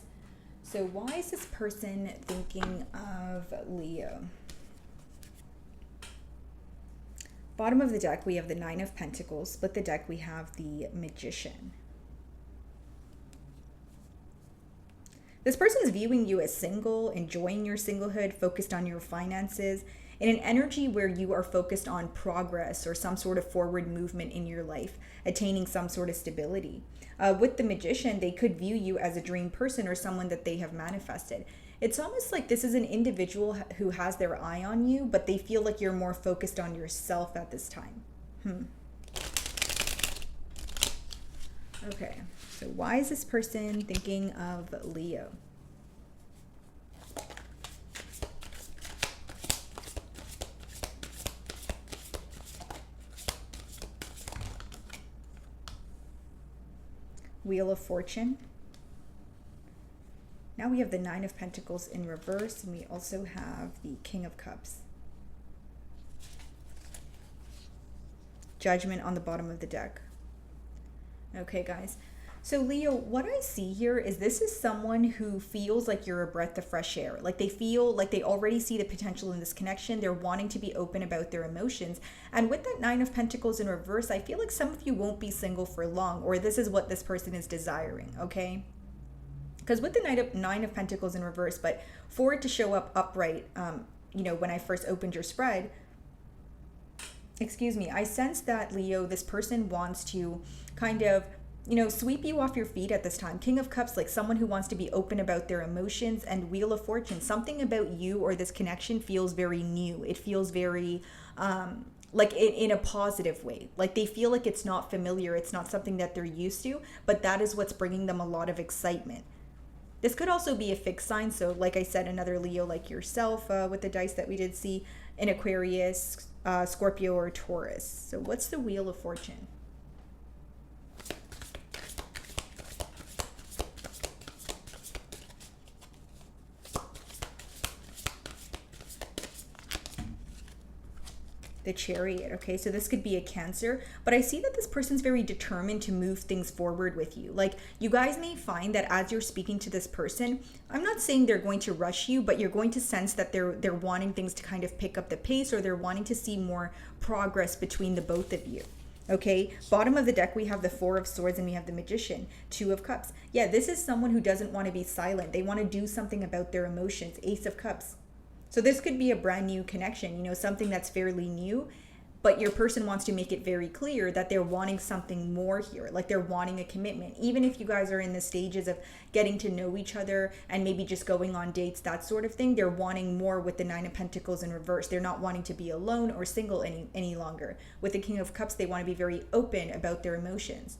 So why is this person thinking of Leo? Bottom of the deck, we have the Nine of Pentacles. Split the deck, we have the Magician. This person is viewing you as single, enjoying your singlehood, focused on your finances, in an energy where you are focused on progress or some sort of forward movement in your life, attaining some sort of stability. With the Magician, they could view you as a dream person or someone that they have manifested. It's almost like this is an individual who has their eye on you, but they feel like you're more focused on yourself at this time. Okay, so why is this person thinking of Leo? Wheel of Fortune. Now we have the Nine of Pentacles in reverse, and we also have the King of Cups. Judgment on the bottom of the deck. Okay, guys. So Leo, what I see here is this is someone who feels like you're a breath of fresh air. Like they feel like they already see the potential in this connection. They're wanting to be open about their emotions. And with that Nine of Pentacles in reverse, I feel like some of you won't be single for long, or this is what this person is desiring, okay? Because with the Nine of Pentacles in reverse, but for it to show up upright, when I first opened your spread, I sense that, Leo, this person wants to kind of, sweep you off your feet at this time. King of Cups, like someone who wants to be open about their emotions, and Wheel of Fortune, something about you or this connection feels very new. It feels very, like in a positive way. Like they feel like it's not familiar. It's not something that they're used to, but that is what's bringing them a lot of excitement. This could also be a fixed sign. So like I said, another Leo like yourself with the dice that we did see, an Aquarius, Scorpio, or Taurus. So what's the Wheel of Fortune? The Chariot. Okay, so this could be a Cancer, but I see that this person's very determined to move things forward with you. Like you guys may find that as you're speaking to this person, I'm not saying they're going to rush you, but you're going to sense that they're wanting things to kind of pick up the pace, or they're wanting to see more progress between the both of you. Okay, bottom of the deck, we have the Four of Swords and we have the Magician, Two of Cups. Yeah, this is someone who doesn't want to be silent. They want to do something about their emotions. Ace of Cups. So this could be a brand new connection, something that's fairly new, but your person wants to make it very clear that they're wanting something more here, like they're wanting a commitment. Even if you guys are in the stages of getting to know each other and maybe just going on dates, that sort of thing, they're wanting more with the Nine of Pentacles in reverse. They're not wanting to be alone or single any longer. With the King of Cups, they want to be very open about their emotions.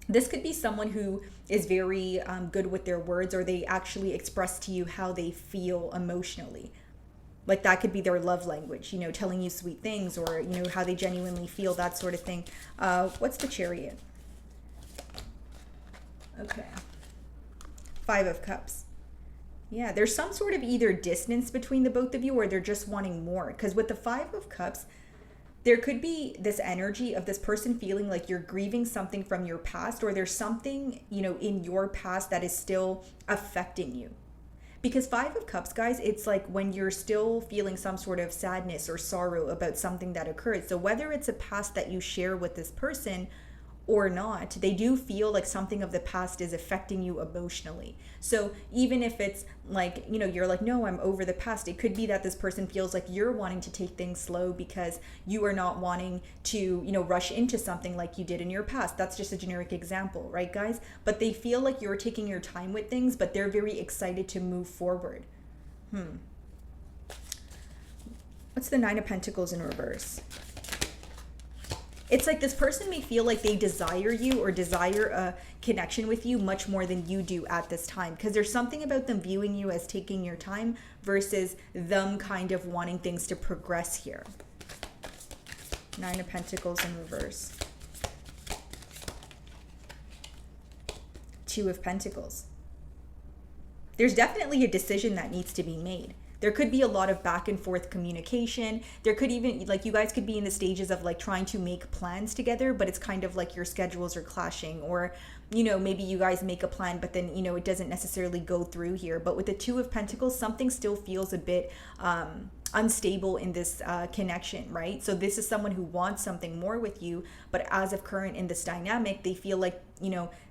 This could be someone who is very good with their words, or they actually express to you how they feel emotionally. Like that could be their love language, telling you sweet things, or, how they genuinely feel, that sort of thing. What's the Chariot? Okay. Five of Cups. Yeah, there's some sort of either distance between the both of you, or they're just wanting more. Because with the Five of Cups, there could be this energy of this person feeling like you're grieving something from your past, or there's something, in your past that is still affecting you. Because Five of Cups, guys, it's like when you're still feeling some sort of sadness or sorrow about something that occurred. So whether it's a past that you share with this person or not, they do feel like something of the past is affecting you emotionally. So even if it's like, you're like, no, I'm over the past, it could be that this person feels like you're wanting to take things slow because you are not wanting to, rush into something like you did in your past. That's just a generic example, right, guys? But they feel like you're taking your time with things, but they're very excited to move forward. What's the Nine of Pentacles in reverse? It's like this person may feel like they desire you or desire a connection with you much more than you do at this time, because there's something about them viewing you as taking your time versus them kind of wanting things to progress here. Nine of Pentacles in reverse. Two of Pentacles. There's definitely a decision that needs to be made. There could be a lot of back and forth communication. There could even, like, you guys could be in the stages of like trying to make plans together, but it's kind of like your schedules are clashing, or, maybe you guys make a plan, but then, it doesn't necessarily go through here. But with the Two of Pentacles, something still feels a bit unstable in this connection, right? So this is someone who wants something more with you, but as of current in this dynamic, they feel like,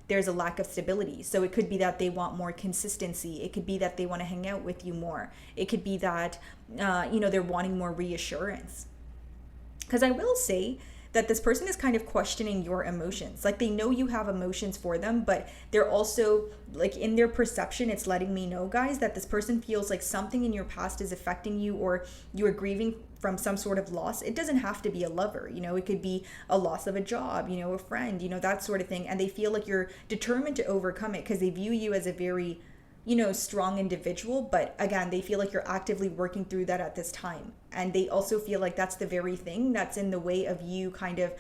there's a lack of stability. So it could be that they want more consistency. It could be that they want to hang out with you more. It could be that, they're wanting more reassurance. Because I will say that this person is kind of questioning your emotions. Like, they know you have emotions for them, but they're also, like, in their perception, it's letting me know, guys, that this person feels like something in your past is affecting you, or you are grieving from some sort of loss. It doesn't have to be a lover, it could be a loss of a job, a friend, that sort of thing. And they feel like you're determined to overcome it because they view you as a very, strong individual. But again, they feel like you're actively working through that at this time. And they also feel like that's the very thing that's in the way of you kind of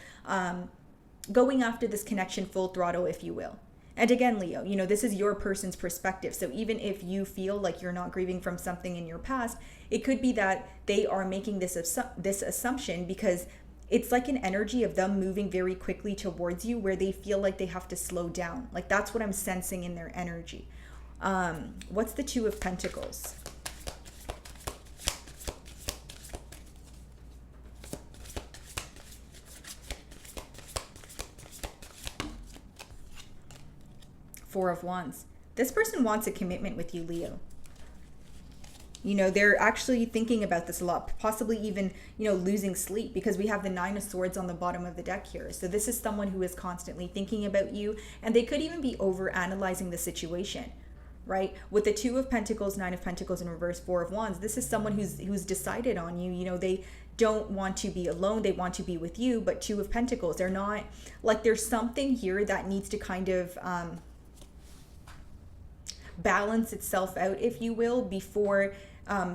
going after this connection full throttle, if you will. And again, Leo, this is your person's perspective. So even if you feel like you're not grieving from something in your past, it could be that they are making this assumption because it's like an energy of them moving very quickly towards you where they feel like they have to slow down. Like, that's what I'm sensing in their energy. What's the Two of Pentacles? Four of Wands. This person wants a commitment with you, Leo. They're actually thinking about this a lot, possibly even, losing sleep, because we have the Nine of Swords on the bottom of the deck here. So this is someone who is constantly thinking about you, and they could even be over analyzing the situation, right? With the Two of Pentacles, Nine of Pentacles in reverse, Four of Wands, this is someone who's decided on you. They don't want to be alone. They want to be with you, but Two of Pentacles, they're not, like, there's something here that needs to kind of, balance itself out, if you will, before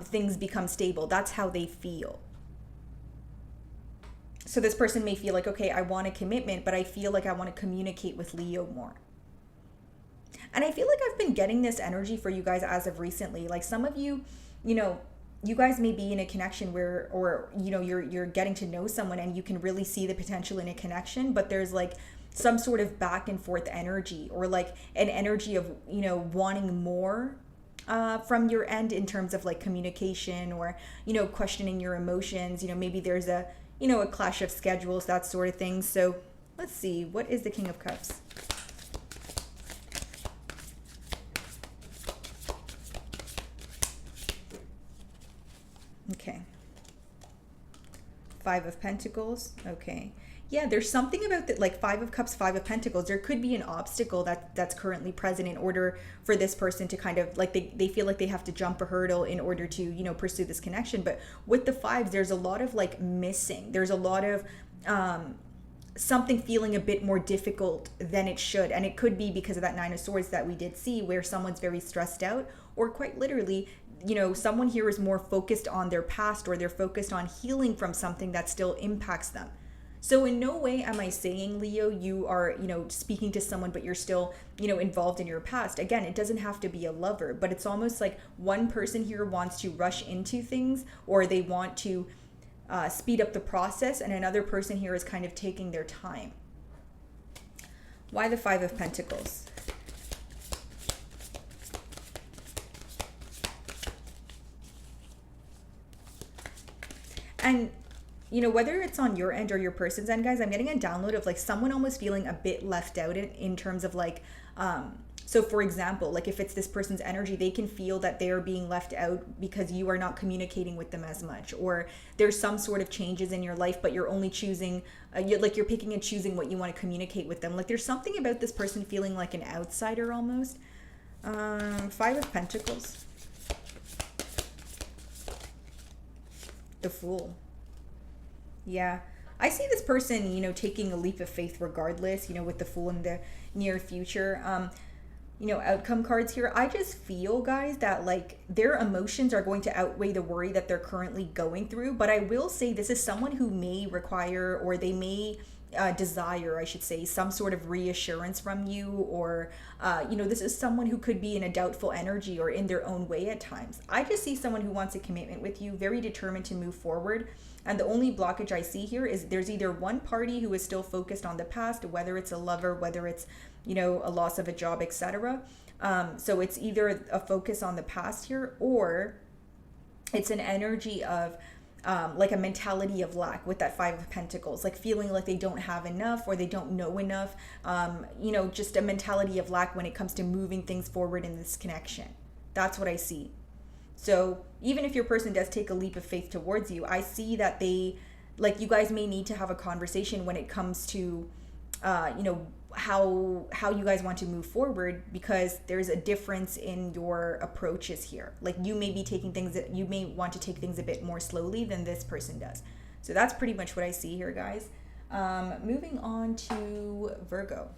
things become stable. That's how they feel. So this person may feel like, okay, I want a commitment, but I feel like I want to communicate with Leo more. And I feel like I've been getting this energy for you guys as of recently. Like, some of you, you guys may be in a connection where, or, you're getting to know someone and you can really see the potential in a connection, but there's like some sort of back and forth energy, or like an energy of, wanting more from your end in terms of like communication, or, questioning your emotions. Maybe there's a clash of schedules, that sort of thing. So let's see, what is the King of Cups? Okay. Five of Pentacles. Okay. Yeah, there's something about that, like Five of Cups, Five of Pentacles. There could be an obstacle that's currently present in order for this person to kind of, like, they feel like they have to jump a hurdle in order to, pursue this connection. But with the fives, there's a lot of like missing. There's a lot of something feeling a bit more difficult than it should. And it could be because of that Nine of Swords that we did see, where someone's very stressed out, or quite literally, someone here is more focused on their past, or they're focused on healing from something that still impacts them. So in no way am I saying, Leo, you are, speaking to someone, but you're still, involved in your past. Again, it doesn't have to be a lover, but it's almost like one person here wants to rush into things, or they want to speed up the process, and another person here is kind of taking their time. Why the Five of Pentacles? And whether it's on your end or your person's end, guys, I'm getting a download of like someone almost feeling a bit left out in terms of like, so for example, like if it's this person's energy, they can feel that they're being left out because you are not communicating with them as much, or there's some sort of changes in your life, but you're only choosing, you're picking and choosing what you want to communicate with them. Like, there's something about this person feeling like an outsider almost. Five of Pentacles. The Fool. Yeah, I see this person, taking a leap of faith regardless, with the Fool in the near future. Outcome cards here. I just feel, guys, that like their emotions are going to outweigh the worry that they're currently going through. But I will say this is someone who may require, or they may desire, I should say, some sort of reassurance from you, or, this is someone who could be in a doubtful energy or in their own way at times. I just see someone who wants a commitment with you, very determined to move forward. And the only blockage I see here is there's either one party who is still focused on the past, whether it's a lover, whether it's, a loss of a job, etc. So it's either a focus on the past here, or It's an energy of like a mentality of lack with that Five of Pentacles, like feeling like they don't have enough or they don't know enough. You know, just a mentality of lack when it comes to moving things forward in this connection. That's what I see. So even if your person does take a leap of faith towards you, I see that they, like, you guys may need to have a conversation when it comes to, you know, how you guys want to move forward, because there's a difference in your approaches here. Like, you may be taking things that you may want to take things a bit more slowly than this person does. So that's pretty much what I see here, guys. Moving on to Virgo.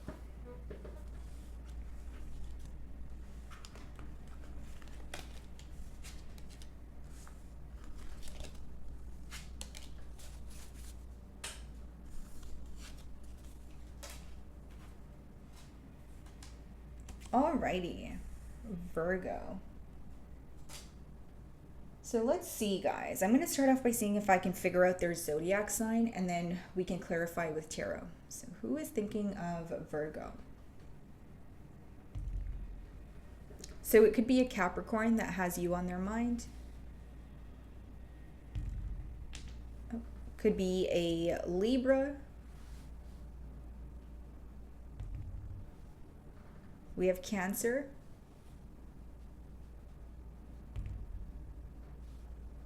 Alrighty, Virgo. So let's see, guys. I'm going to start off by seeing if I can figure out their zodiac sign, and then we can clarify with tarot. So who is thinking of Virgo? So it could be a Capricorn that has you on their mind. Could be a Libra. We have Cancer.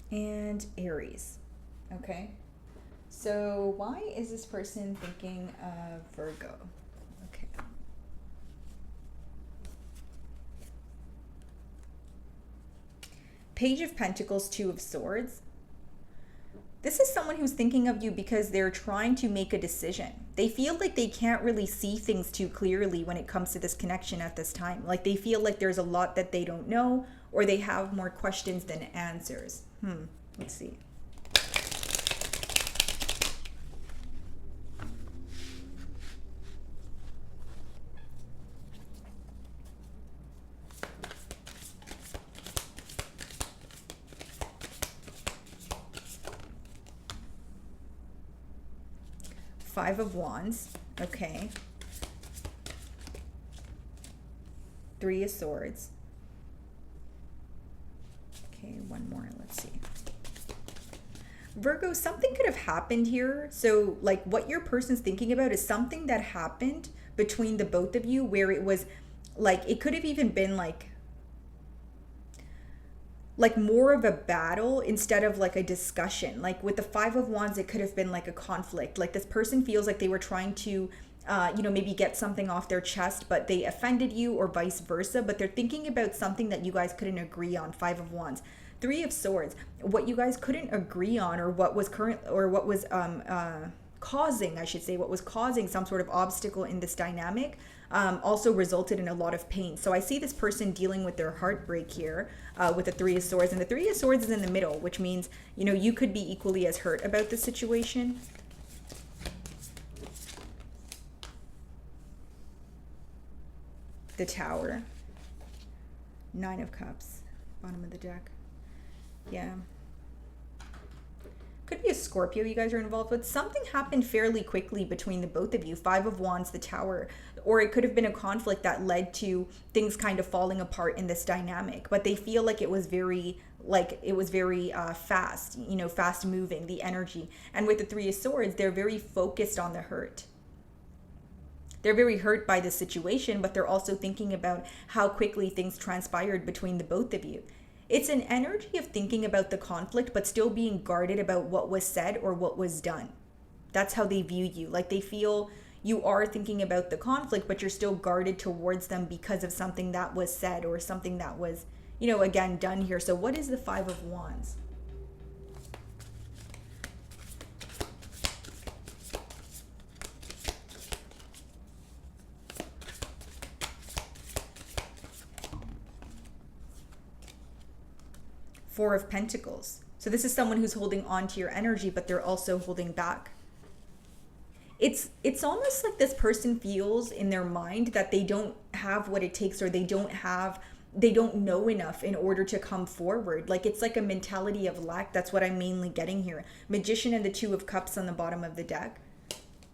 And Aries. Okay. So why is this person thinking of Virgo? Okay. Page of Pentacles, Two of Swords. This is someone who's thinking of you because they're trying to make a decision. They feel like they can't really see things too clearly when it comes to this connection at this time. Like, they feel like there's a lot that they don't know, or they have more questions than answers. Let's see. Five of Wands. Okay. Three of Swords. Okay, one more. Let's see. Virgo, something could have happened here. So, like, what your person's thinking about is something that happened between the both of you, where it was like, it could have even been like more of a battle instead of like a discussion. Like with the Five of Wands, it could have been like a conflict. Like, this person feels like they were trying to you know, maybe get something off their chest, but they offended you, or vice versa. But they're thinking about something that you guys couldn't agree on. Five of Wands. Three of Swords. What you guys couldn't agree on, or what was causing, I should say, what was causing some sort of obstacle in this dynamic, also resulted in a lot of pain. So I see this person dealing with their heartbreak here with the Three of Swords. And the Three of Swords is in the middle, which means, you know, you could be equally as hurt about the situation. The Tower. Nine of Cups. Bottom of the deck. Yeah. Could be a Scorpio you guys are involved with. Something happened fairly quickly between the both of you. Five of Wands, the Tower. Or it could have been a conflict that led to things kind of falling apart in this dynamic. But they feel like it was very fast, you know, fast moving, the energy. And with the Three of Swords, they're very focused on the hurt. They're very hurt by the situation, but they're also thinking about how quickly things transpired between the both of you. It's an energy of thinking about the conflict, but still being guarded about what was said or what was done. That's how they view you. Like, they feel you are thinking about the conflict, but you're still guarded towards them because of something that was said or something that was, you know, again, done here. So what is the Five of Wands? Four of Pentacles. So this is someone who's holding on to your energy, but they're also holding back. It's almost like this person feels in their mind that they don't have what it takes, or they don't know enough in order to come forward. Like, it's like a mentality of lack. That's what I'm mainly getting here. Magician and the Two of Cups on the bottom of the deck.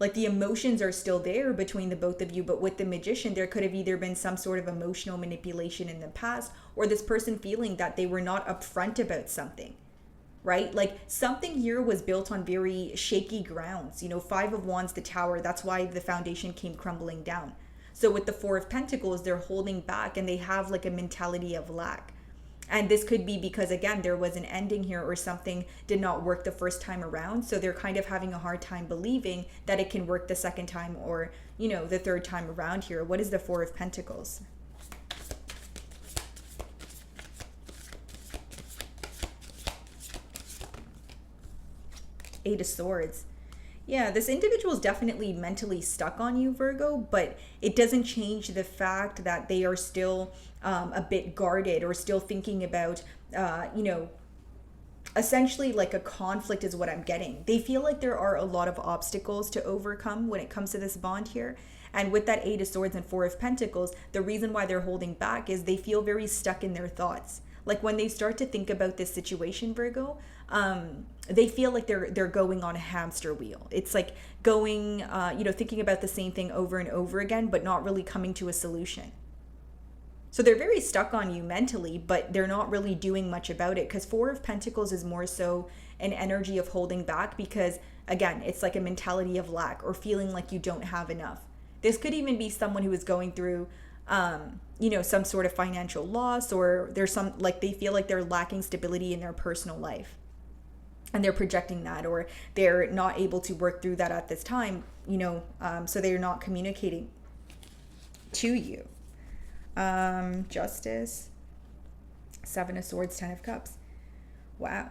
Like, the emotions are still there between the both of you, but with the Magician, there could have either been some sort of emotional manipulation in the past, or this person feeling that they were not upfront about something. right? Like something here was built on very shaky grounds. You know, Five of Wands, the Tower, that's why the foundation came crumbling down. So with the Four of Pentacles, they're holding back and they have like a mentality of lack. And this could be because, again, there was an ending here or something did not work the first time around. So they're kind of having a hard time believing that it can work the second time or, you know, the third time around here. What is the Four of Pentacles? Eight of Swords. Yeah, this individual is definitely mentally stuck on you, Virgo, but it doesn't change the fact that they are still a bit guarded or still thinking about, you know, essentially like a conflict is what I'm getting. They feel like there are a lot of obstacles to overcome when it comes to this bond here. And with that Eight of Swords and Four of Pentacles, the reason why they're holding back is they feel very stuck in their thoughts. Like when they start to think about this situation, Virgo, they feel like they're going on a hamster wheel. It's like going, you know, thinking about the same thing over and over again, but not really coming to a solution. So they're very stuck on you mentally, but they're not really doing much about it because Four of Pentacles is more so an energy of holding back because, again, it's like a mentality of lack or feeling like you don't have enough. This could even be someone who is going through, you know, some sort of financial loss, or there's some, like they feel like they're lacking stability in their personal life. And they're projecting that, or they're not able to work through that at this time, you know, so they're not communicating to you. Justice, Seven of Swords, Ten of Cups. Wow.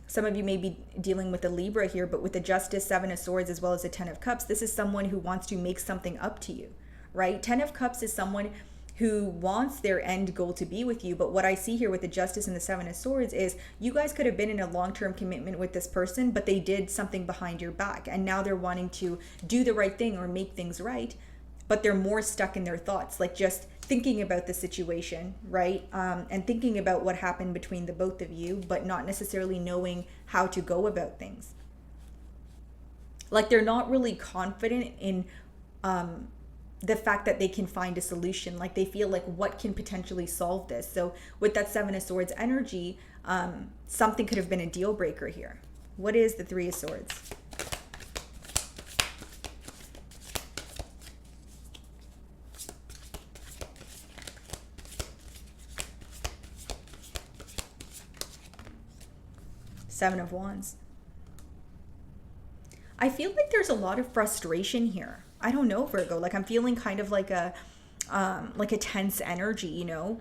Some of you may be dealing with the Libra here, but with the Justice, Seven of Swords, as well as the Ten of Cups, this is someone who wants to make something up to you, right? Ten of Cups is someone who wants their end goal to be with you. But what I see here with the Justice and the Seven of Swords is you guys could have been in a long-term commitment with this person, but they did something behind your back. And now they're wanting to do the right thing or make things right, but they're more stuck in their thoughts, like just thinking about the situation, right? And thinking about what happened between the both of you, but not necessarily knowing how to go about things. Like they're not really confident in the fact that they can find a solution. Like they feel like what can potentially solve this. So with that Seven of Swords energy, something could have been a deal breaker here. What is the Three of Swords? Seven of Wands. I feel like there's a lot of frustration here. I don't know, Virgo. Like I'm feeling kind of like a tense energy, you know?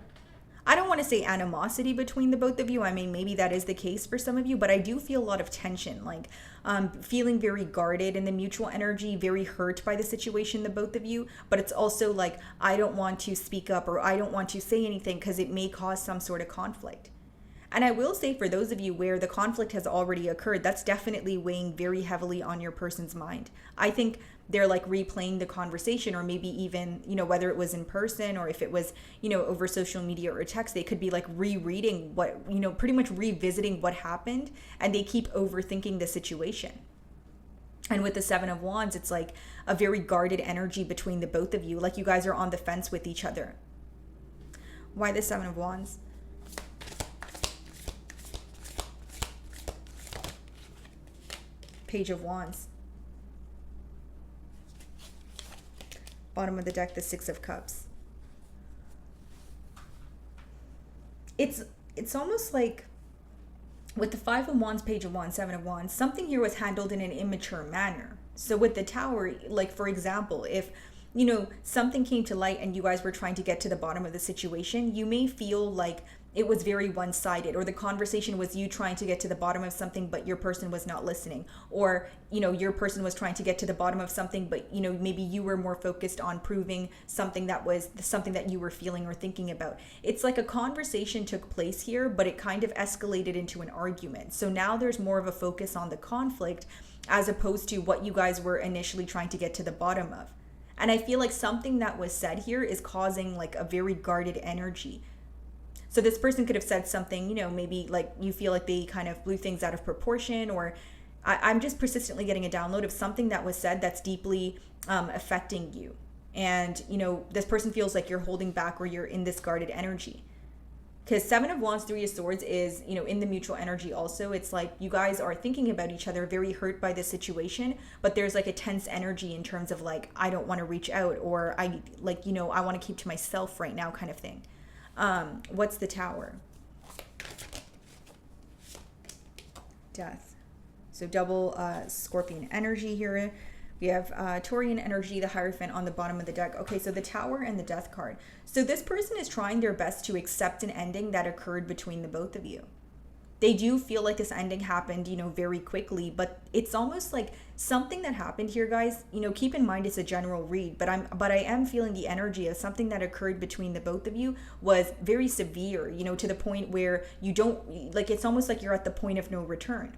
I don't want to say animosity between the both of you. I mean, maybe that is the case for some of you, but I do feel a lot of tension, like feeling very guarded in the mutual energy, very hurt by the situation, the both of you. But it's also like, I don't want to speak up or I don't want to say anything because it may cause some sort of conflict. And I will say for those of you where the conflict has already occurred, that's definitely weighing very heavily on your person's mind. I think they're like replaying the conversation, or maybe even, you know, whether it was in person or if it was, you know, over social media or text, they could be like rereading what, you know, pretty much revisiting what happened, and they keep overthinking the situation. And with the Seven of Wands, it's like a very guarded energy between the both of you, like you guys are on the fence with each other. Why the Seven of Wands? Page of Wands. Bottom of the deck, the Six of Cups. It's almost like with the Five of Wands, Page of Wands, Seven of Wands, something here was handled in an immature manner. So with the Tower, like for example, if, you know, something came to light and you guys were trying to get to the bottom of the situation, you may feel like it was very one-sided, or the conversation was you trying to get to the bottom of something, but your person was not listening. Or, you know, your person was trying to get to the bottom of something, but, you know, maybe you were more focused on proving something that was something that you were feeling or thinking about. It's like a conversation took place here, but it kind of escalated into an argument. So now there's more of a focus on the conflict as opposed to what you guys were initially trying to get to the bottom of. And I feel like something that was said here is causing like a very guarded energy. So this person could have said something, you know, maybe like you feel like they kind of blew things out of proportion, or I'm just persistently getting a download of something that was said that's deeply affecting you. And, you know, this person feels like you're holding back or you're in this guarded energy. Because Seven of Wands, Three of Swords is, you know, in the mutual energy also. It's like you guys are thinking about each other, very hurt by the situation, but there's like a tense energy in terms of like, I don't want to reach out, or I like, you know, I want to keep to myself right now kind of thing. What's the Tower? Death. So double Scorpion energy here. We have Taurian energy, the Hierophant on the bottom of the deck. Okay, so the Tower and the Death card. So this person is trying their best to accept an ending that occurred between the both of you. They do feel like this ending happened, you know, very quickly, but it's almost like something that happened here, guys. You know, keep in mind it's a general read, but I am feeling the energy of something that occurred between the both of you was very severe, you know, to the point where you don't, like, it's almost like you're at the point of no return.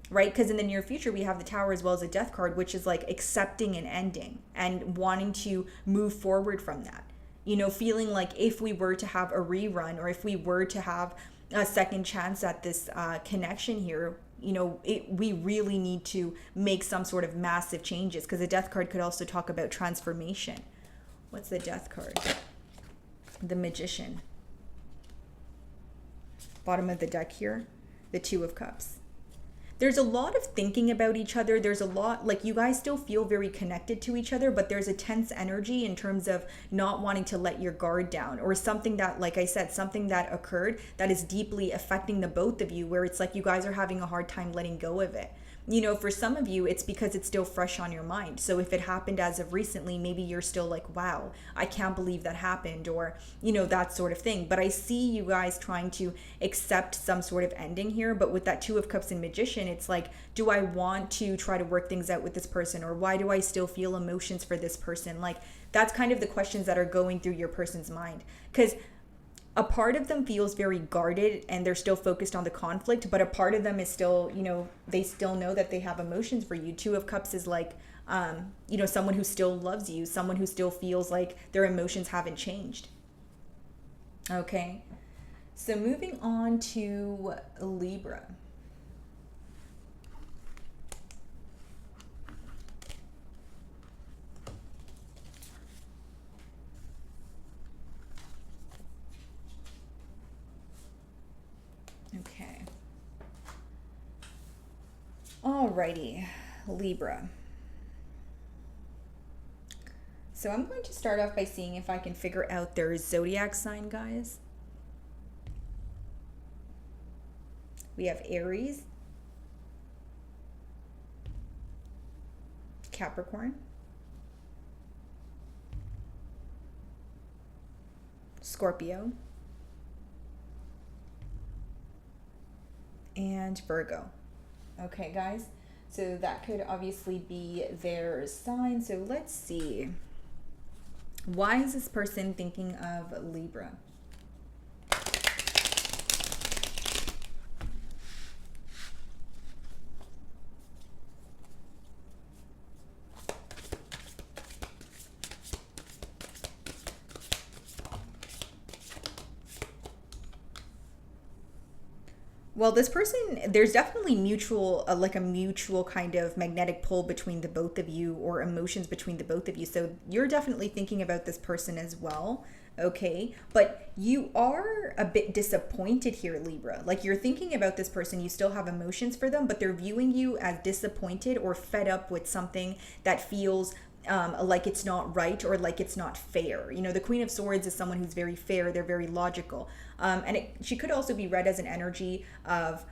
Right? Because in the near future, we have the Tower as well as a Death card, which is like accepting an ending and wanting to move forward from that. You know, feeling like if we were to have a rerun, or if we were to have a second chance at this connection here, you know, we really need to make some sort of massive changes, because the Death card could also talk about transformation. What's the Death card? The Magician. Bottom of the deck here, the Two of Cups. There's a lot of thinking about each other. There's a lot, like, you guys still feel very connected to each other, but there's a tense energy in terms of not wanting to let your guard down, or something that, like I said, something that occurred that is deeply affecting the both of you, where it's like you guys are having a hard time letting go of it. You know, for some of you, it's because it's still fresh on your mind. So if it happened as of recently, maybe you're still like, wow, I can't believe that happened, or, you know, that sort of thing. But I see you guys trying to accept some sort of ending here. But with that Two of Cups and Magician, it's like, do I want to try to work things out with this person? Or why do I still feel emotions for this person? Like, that's kind of the questions that are going through your person's mind. Because a part of them feels very guarded and they're still focused on the conflict, but a part of them is still, you know, they still know that they have emotions for you. Two of Cups is like, you know, someone who still loves you, someone who still feels like their emotions haven't changed. Okay, so moving on to Libra. Okay. Alrighty, Libra. So I'm going to start off by seeing if I can figure out their zodiac sign, guys. We have Aries, Capricorn, Scorpio, and Virgo. Okay, guys, so that could obviously be their sign. So let's see. Why is this person thinking of Libra? Well, this person, there's definitely mutual, like a mutual kind of magnetic pull between the both of you, or emotions between the both of you. So you're definitely thinking about this person as well. Okay, but you are a bit disappointed here, Libra. Like, you're thinking about this person, you still have emotions for them, but they're viewing you as disappointed or fed up with something that feels like it's not right, or like it's not fair. You know, the Queen of Swords is someone who's very fair, they're very logical. And she could also be read as an energy of,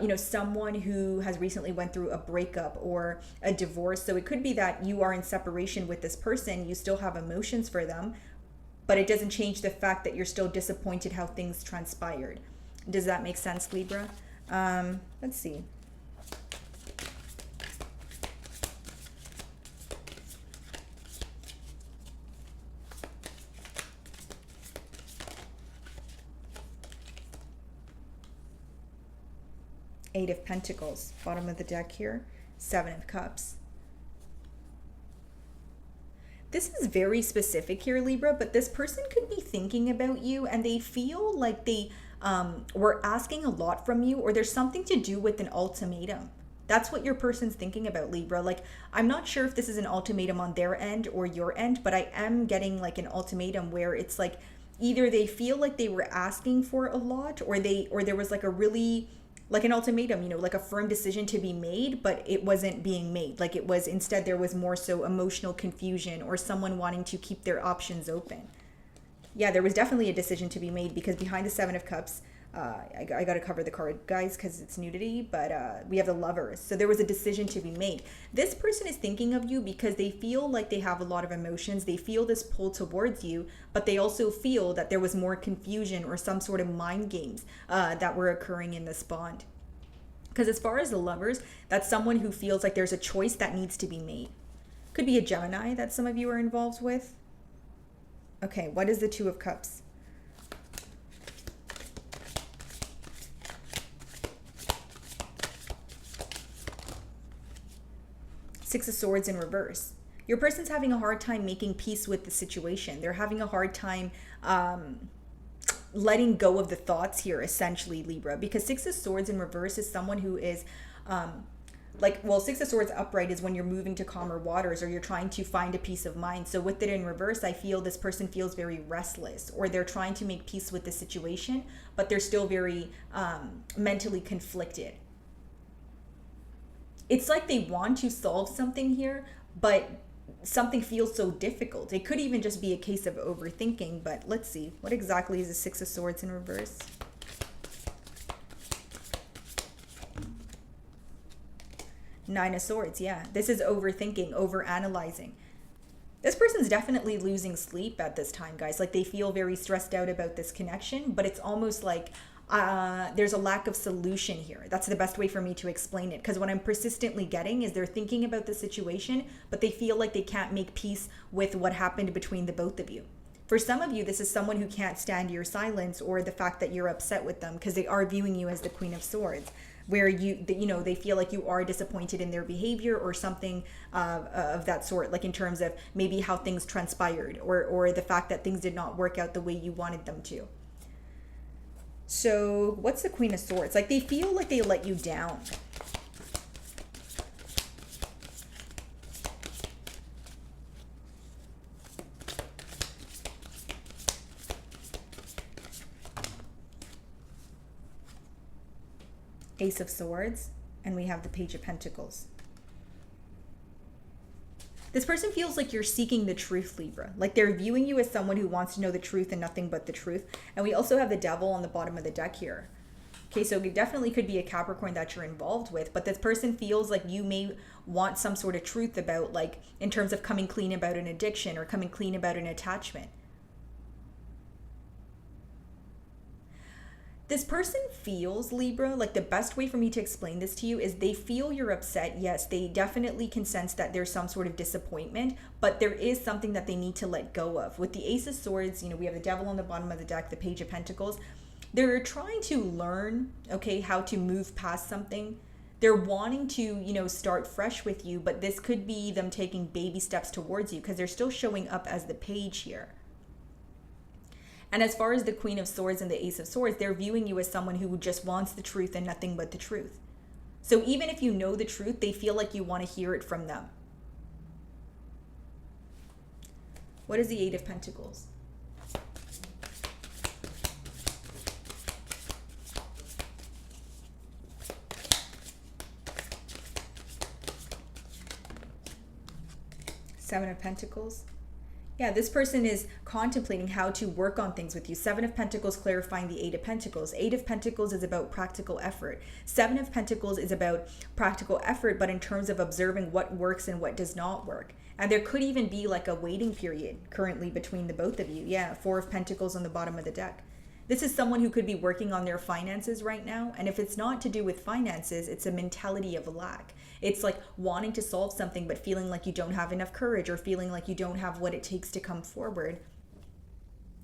you know, someone who has recently went through a breakup or a divorce. So it could be that you are in separation with this person, you still have emotions for them, but it doesn't change the fact that you're still disappointed how things transpired. Does that make sense, Libra? Let's see. Eight of Pentacles, bottom of the deck here, Seven of Cups. This is very specific here, Libra, but this person could be thinking about you and they feel like they were asking a lot from you, or there's something to do with an ultimatum. That's what your person's thinking about, Libra. Like, I'm not sure if this is an ultimatum on their end or your end, but I am getting like an ultimatum where it's like, either they feel like they were asking for a lot, or there was like a really, like an ultimatum, like a firm decision to be made, but it wasn't being made. Like it was, instead there was more so emotional confusion or someone wanting to keep their options open. Yeah, there was definitely a decision to be made, because behind the Seven of Cups, I got to cover the card, guys, because it's nudity, but we have the Lovers. So there was a decision to be made. This person is thinking of you because they feel like they have a lot of emotions. They feel this pull towards you, but they also feel that there was more confusion or some sort of mind games that were occurring in this bond. Because as far as the Lovers, that's someone who feels like there's a choice that needs to be made. Could be a Gemini that some of you are involved with. Okay, what is the Two of Cups? Six of Swords in reverse. Your person's having a hard time making peace with the situation. They're having a hard time letting go of the thoughts here, essentially, Libra. Because Six of Swords in reverse is someone who is Six of Swords upright is when you're moving to calmer waters or you're trying to find a peace of mind. So with it in reverse, I feel this person feels very restless, or they're trying to make peace with the situation, but they're still very mentally conflicted. It's like they want to solve something here, but something feels so difficult. It could even just be a case of overthinking, but let's see. What exactly is the Six of Swords in reverse? Nine of Swords, yeah. This is overthinking, overanalyzing. This person's definitely losing sleep at this time, guys. Like they feel very stressed out about this connection, but it's almost like there's a lack of solution here. That's the best way for me to explain it, because what I'm persistently getting is they're thinking about the situation, but they feel like they can't make peace with what happened between the both of you. For some of you, this is someone who can't stand your silence or the fact that you're upset with them, because they are viewing you as the Queen of Swords, where they feel like you are disappointed in their behavior or something of that sort, like in terms of maybe how things transpired or the fact that things did not work out the way you wanted them to. So what's the Queen of Swords? Like they feel like they let you down. Ace of Swords, and we have the Page of Pentacles. This person feels like you're seeking the truth, Libra. Like they're viewing you as someone who wants to know the truth and nothing but the truth. And we also have the Devil on the bottom of the deck here. Okay, so it definitely could be a Capricorn that you're involved with, but this person feels like you may want some sort of truth about, like, in terms of coming clean about an addiction or coming clean about an attachment. This person feels, Libra, like the best way for me to explain this to you is they feel you're upset. Yes, they definitely can sense that there's some sort of disappointment, but there is something that they need to let go of. With the Ace of Swords, we have the Devil on the bottom of the deck, the Page of Pentacles. They're trying to learn, okay, how to move past something. They're wanting to, start fresh with you, but this could be them taking baby steps towards you because they're still showing up as the Page here. And as far as the Queen of Swords and the Ace of Swords, they're viewing you as someone who just wants the truth and nothing but the truth. So even if you know the truth, they feel like you want to hear it from them. What is the Eight of Pentacles? Seven of Pentacles. Yeah, this person is contemplating how to work on things with you. Seven of Pentacles clarifying the Eight of Pentacles. Eight of Pentacles is about practical effort. Seven of Pentacles is about practical effort, but in terms of observing what works and what does not work. And there could even be like a waiting period currently between the both of you. Yeah, Four of Pentacles on the bottom of the deck. This is someone who could be working on their finances right now. And if it's not to do with finances, it's a mentality of lack. It's like wanting to solve something, but feeling like you don't have enough courage or feeling like you don't have what it takes to come forward.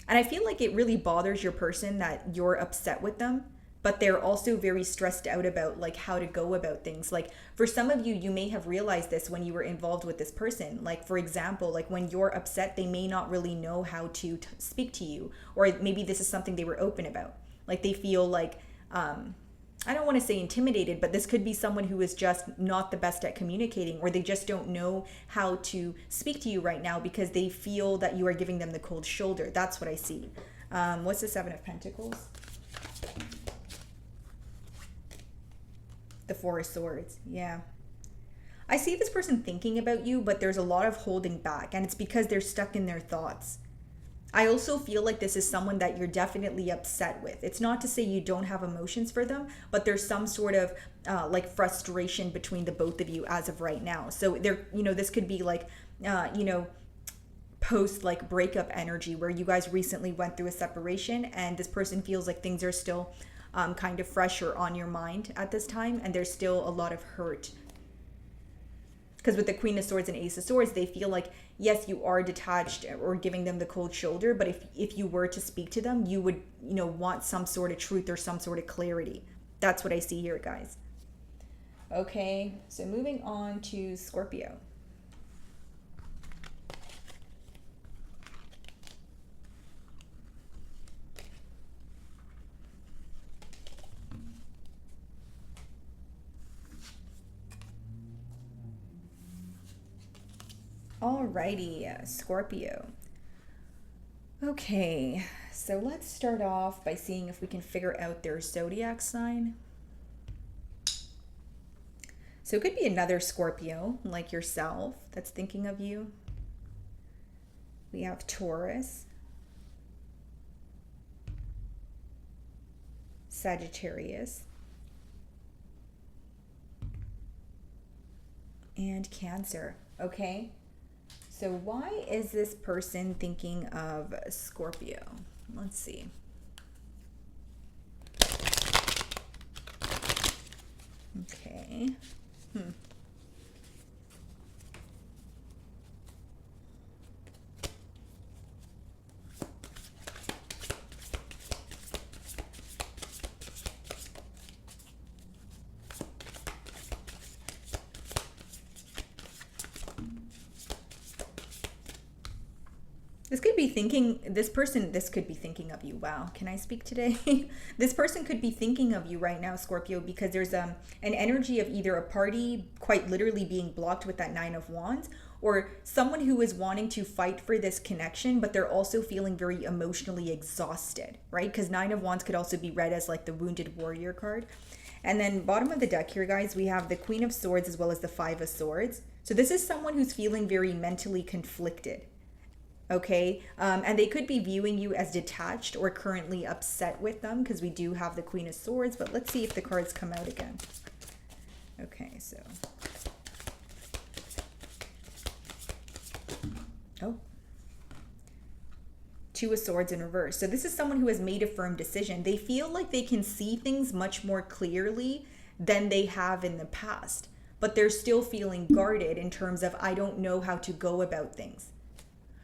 And I feel like it really bothers your person that you're upset with them, but they're also very stressed out about like how to go about things. Like for some of you, you may have realized this when you were involved with this person. Like for example, like when you're upset, they may not really know how to speak to you, or maybe this is something they were open about. Like they feel like, I don't want to say intimidated, but this could be someone who is just not the best at communicating, or they just don't know how to speak to you right now because they feel that you are giving them the cold shoulder. That's what I see. What's the Seven of Pentacles? The Four of Swords. Yeah. I see this person thinking about you, but there's a lot of holding back, and it's because they're stuck in their thoughts. I also feel like this is someone that you're definitely upset with. It's not to say you don't have emotions for them, but there's some sort of like frustration between the both of you as of right now. So there, you know, this could be like, you know, post like breakup energy where you guys recently went through a separation and this person feels like things are still kind of fresh or on your mind at this time, and there's still a lot of hurt. Because with the Queen of Swords and Ace of Swords, they feel like, yes, you are detached or giving them the cold shoulder, but if you were to speak to them, you would, you know, want some sort of truth or some sort of clarity. That's what I see here, guys. Okay, so moving on to Scorpio. Alrighty, Scorpio. Okay, so let's start off by seeing if we can figure out their zodiac sign. So it could be another Scorpio, like yourself, that's thinking of you. We have Taurus, Sagittarius, and Cancer. Okay. So why is this person thinking of Scorpio? Let's see. Okay. This could be thinking, this could be thinking of you. Wow, can I speak today? This person could be thinking of you right now, Scorpio, because there's an energy of either a party quite literally being blocked with that Nine of Wands, or someone who is wanting to fight for this connection, but they're also feeling very emotionally exhausted, right? Because Nine of Wands could also be read as like the Wounded Warrior card. And then bottom of the deck here, guys, we have the Queen of Swords as well as the Five of Swords. So this is someone who's feeling very mentally conflicted. Okay, and they could be viewing you as detached or currently upset with them, because we do have the Queen of Swords, but let's see if the cards come out again. Okay, so. Oh. Two of Swords in reverse. So this is someone who has made a firm decision. They feel like they can see things much more clearly than they have in the past, but they're still feeling guarded in terms of, I don't know how to go about things.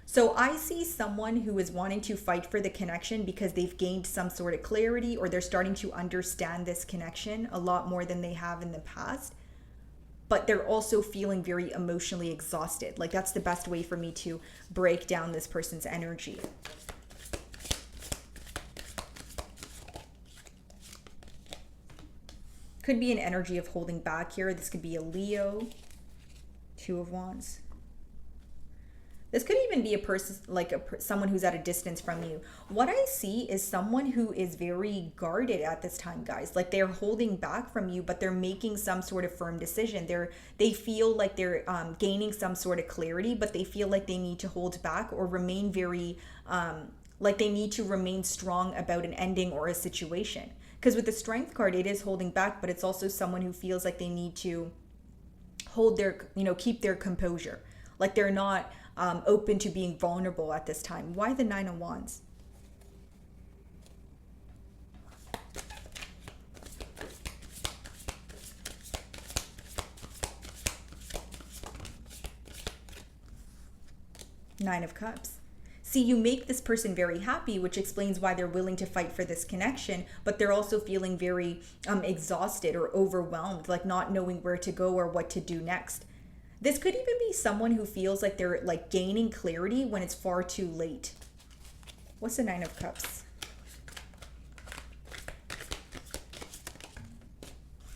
So I see someone who is wanting to fight for the connection because they've gained some sort of clarity, or they're starting to understand this connection a lot more than they have in the past. But they're also feeling very emotionally exhausted. Like, that's the best way for me to break down this person's energy. Could be an energy of holding back here. This could be a Leo, Two of Wands. This could even be a person, like someone who's at a distance from you. What I see is someone who is very guarded at this time, guys. Like, they're holding back from you, but they're making some sort of firm decision. They feel like they're gaining some sort of clarity, but they feel like they need to hold back or remain very, like they need to remain strong about an ending or a situation. Because with the Strength card, it is holding back, but it's also someone who feels like they need to hold their, keep their composure. Like, they're not open to being vulnerable at this time. Why the Nine of Wands? Nine of Cups. See, you make this person very happy, which explains why they're willing to fight for this connection, but they're also feeling very exhausted or overwhelmed, like not knowing where to go or what to do next. This could even be someone who feels like they're like gaining clarity when it's far too late. What's the Nine of Cups?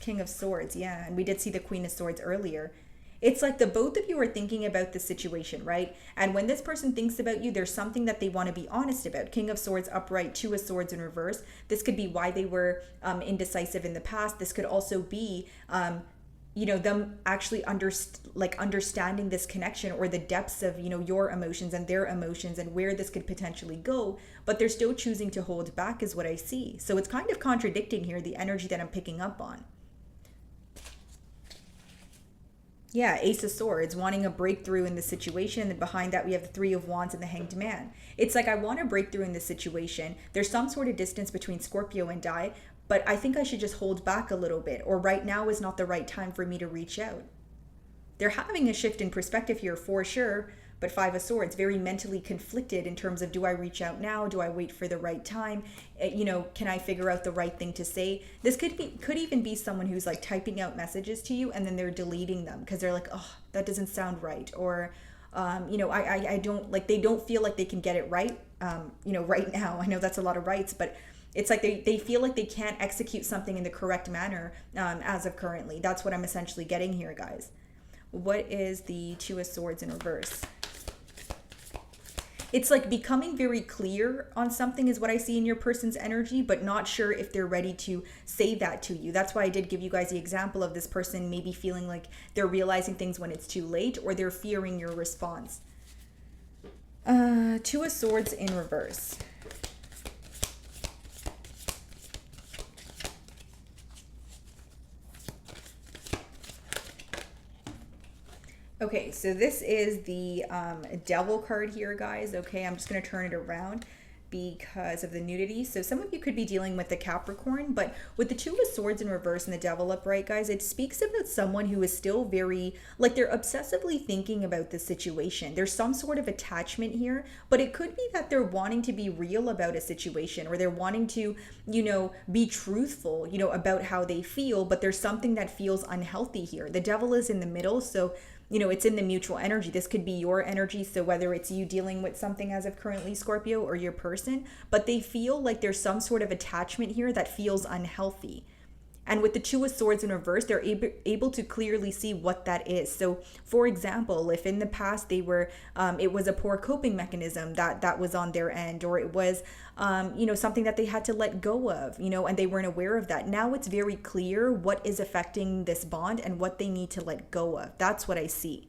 King of Swords, yeah. And we did see the Queen of Swords earlier. It's like the both of you are thinking about the situation, right? And when this person thinks about you, there's something that they want to be honest about. King of Swords upright, Two of Swords in reverse. This could be why they were indecisive in the past. This could also be them actually understanding this connection, or the depths of your emotions and their emotions, and where this could potentially go, but they're still choosing to hold back, is what I see. So it's kind of contradicting here, the energy that I'm picking up on. Yeah, Ace of Swords, wanting a breakthrough in the situation. And behind that, we have the Three of Wands and the Hanged Man. It's like, I want a breakthrough in this situation. There's some sort of distance between Scorpio and I, but I think I should just hold back a little bit. Or right now is not the right time for me to reach out. They're having a shift in perspective here for sure. But Five of Swords, very mentally conflicted in terms of, do I reach out now? Do I wait for the right time? Can I figure out the right thing to say? This could even be someone who's like typing out messages to you and then they're deleting them because they're like, oh, that doesn't sound right. Or, I don't like, they don't feel like they can get it right, right now. I know that's a lot of rights, but it's like they feel like they can't execute something in the correct manner as of currently. That's what I'm essentially getting here, guys. What is the Two of Swords in reverse? It's like becoming very clear on something is what I see in your person's energy, but not sure if they're ready to say that to you. That's why I did give you guys the example of this person maybe feeling like they're realizing things when it's too late, or they're fearing your response. Two of Swords in reverse. Okay, so this is the Devil card here, guys. Okay, I'm just going to turn it around because of the nudity. So some of you could be dealing with the Capricorn, but with the Two of Swords in reverse and the Devil upright, guys, it speaks about someone who is still very, like, they're obsessively thinking about the situation. There's some sort of attachment here, but it could be that they're wanting to be real about a situation, or they're wanting to, be truthful, about how they feel, but there's something that feels unhealthy here. The Devil is in the middle, so it's in the mutual energy. This could be your energy. So whether it's you dealing with something as of currently, Scorpio, or your person, but they feel like there's some sort of attachment here that feels unhealthy. And with the Two of Swords in reverse, they're able to clearly see what that is. So, for example, if in the past they were, it was a poor coping mechanism that was on their end, or it was, something that they had to let go of, and they weren't aware of that. Now it's very clear what is affecting this bond and what they need to let go of. That's what I see.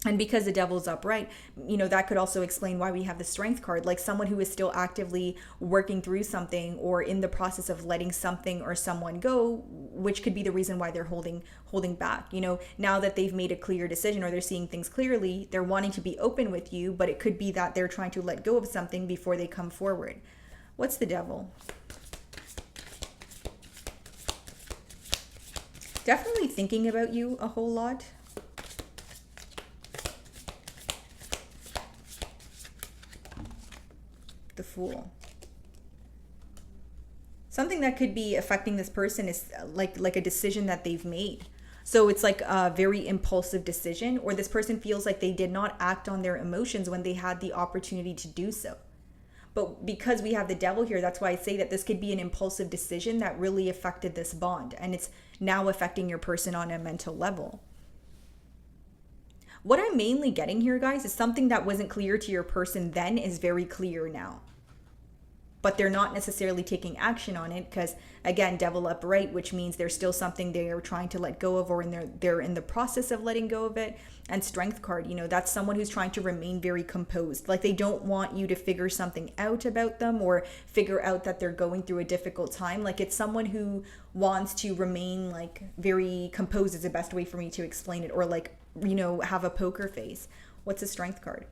And because the Devil's upright, that could also explain why we have the Strength card, like someone who is still actively working through something, or in the process of letting something or someone go, which could be the reason why they're holding back. Now that they've made a clear decision, or they're seeing things clearly, they're wanting to be open with you, but it could be that they're trying to let go of something before they come forward. What's the Devil? Definitely thinking about you a whole lot. The Fool. Something that could be affecting this person is like a decision that they've made. So it's like a very impulsive decision, or this person feels like they did not act on their emotions when they had the opportunity to do so. But because we have the Devil here, that's why I say that this could be an impulsive decision that really affected this bond, and it's now affecting your person on a mental level. What I'm mainly getting here, guys, is something that wasn't clear to your person then is very clear now. But they're not necessarily taking action on it because, again, Devil upright, which means there's still something they're trying to let go of, or they're in the process of letting go of it. And Strength card, that's someone who's trying to remain very composed. Like, they don't want you to figure something out about them, or figure out that they're going through a difficult time. Like, it's someone who wants to remain like very composed is the best way for me to explain it, or like, have a poker face. What's a Strength card?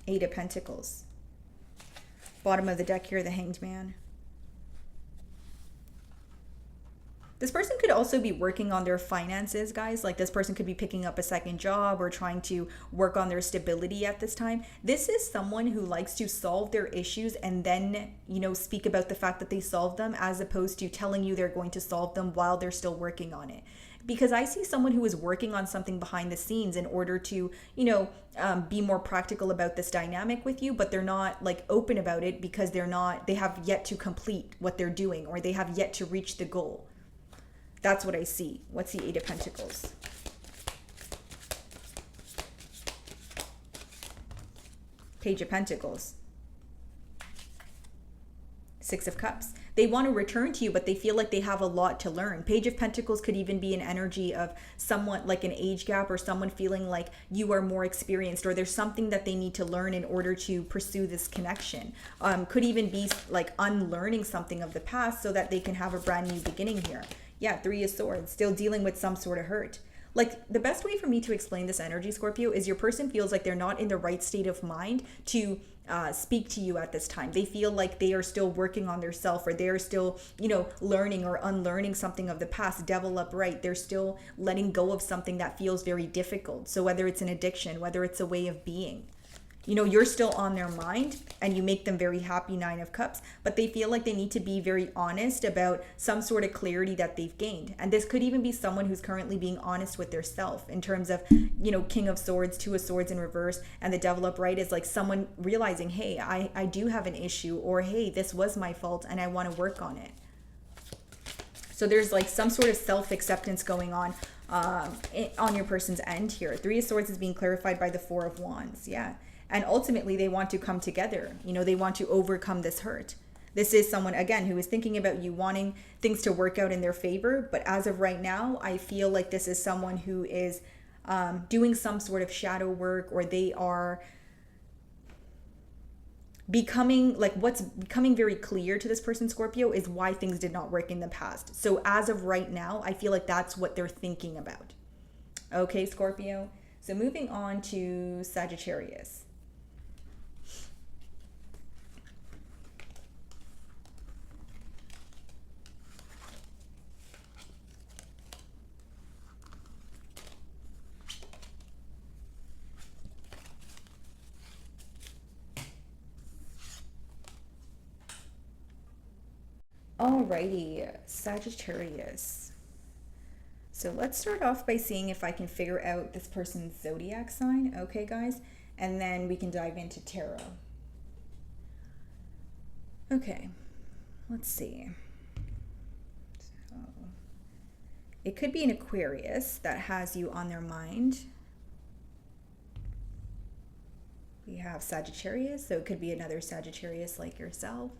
Eight of Pentacles. Bottom of the deck here, the Hanged Man. This person could also be working on their finances, guys. Like this person could be picking up a second job or trying to work on their stability at this time. This is someone who likes to solve their issues and then, you know, speak about the fact that they solved them, as opposed to telling you they're going to solve them while they're still working on it. Because I see someone who is working on something behind the scenes in order to, you know, be more practical about this dynamic with you, but they're not like open about it because they have yet to complete what they're doing, or they have yet to reach the goal. That's what I see. What's the Eight of Pentacles? Page of Pentacles. Six of Cups. They want to return to you, but they feel like they have a lot to learn. Page of Pentacles could even be an energy of someone like an age gap, or someone feeling like you are more experienced, or there's something that they need to learn in order to pursue this connection. Could even be like unlearning something of the past so that they can have a brand new beginning here. Yeah, Three of Swords, still dealing with some sort of hurt. Like the best way for me to explain this energy, Scorpio, is your person feels like they're not in the right state of mind to speak to you at this time. They feel like they are still working on their self, or they are still, you know, learning or unlearning something of the past. Devil upright. They're still letting go of something that feels very difficult. So whether it's an addiction, whether it's a way of being, you know, you're still on their mind and you make them very happy. Nine of Cups, but they feel like they need to be very honest about some sort of clarity that they've gained. And this could even be someone who's currently being honest with their self in terms of, you know, King of Swords, Two of Swords in reverse, and the Devil upright is like someone realizing, hey, I do have an issue, or hey, this was my fault and I want to work on it. So there's like some sort of self-acceptance going on your person's end here. Three of Swords is being clarified by the Four of Wands. Yeah. And ultimately, they want to come together. You know, they want to overcome this hurt. This is someone, again, who is thinking about you, wanting things to work out in their favor. But as of right now, I feel like this is someone who is doing some sort of shadow work, or they are becoming, like what's becoming very clear to this person, Scorpio, is why things did not work in the past. So as of right now, I feel like that's what they're thinking about. Okay, Scorpio. So moving on to Sagittarius. Alrighty, Sagittarius. So let's start off by seeing if I can figure out this person's zodiac sign, okay, guys? And then we can dive into tarot. Okay, let's see. So it could be an Aquarius that has you on their mind. We have Sagittarius, so it could be another Sagittarius like yourself.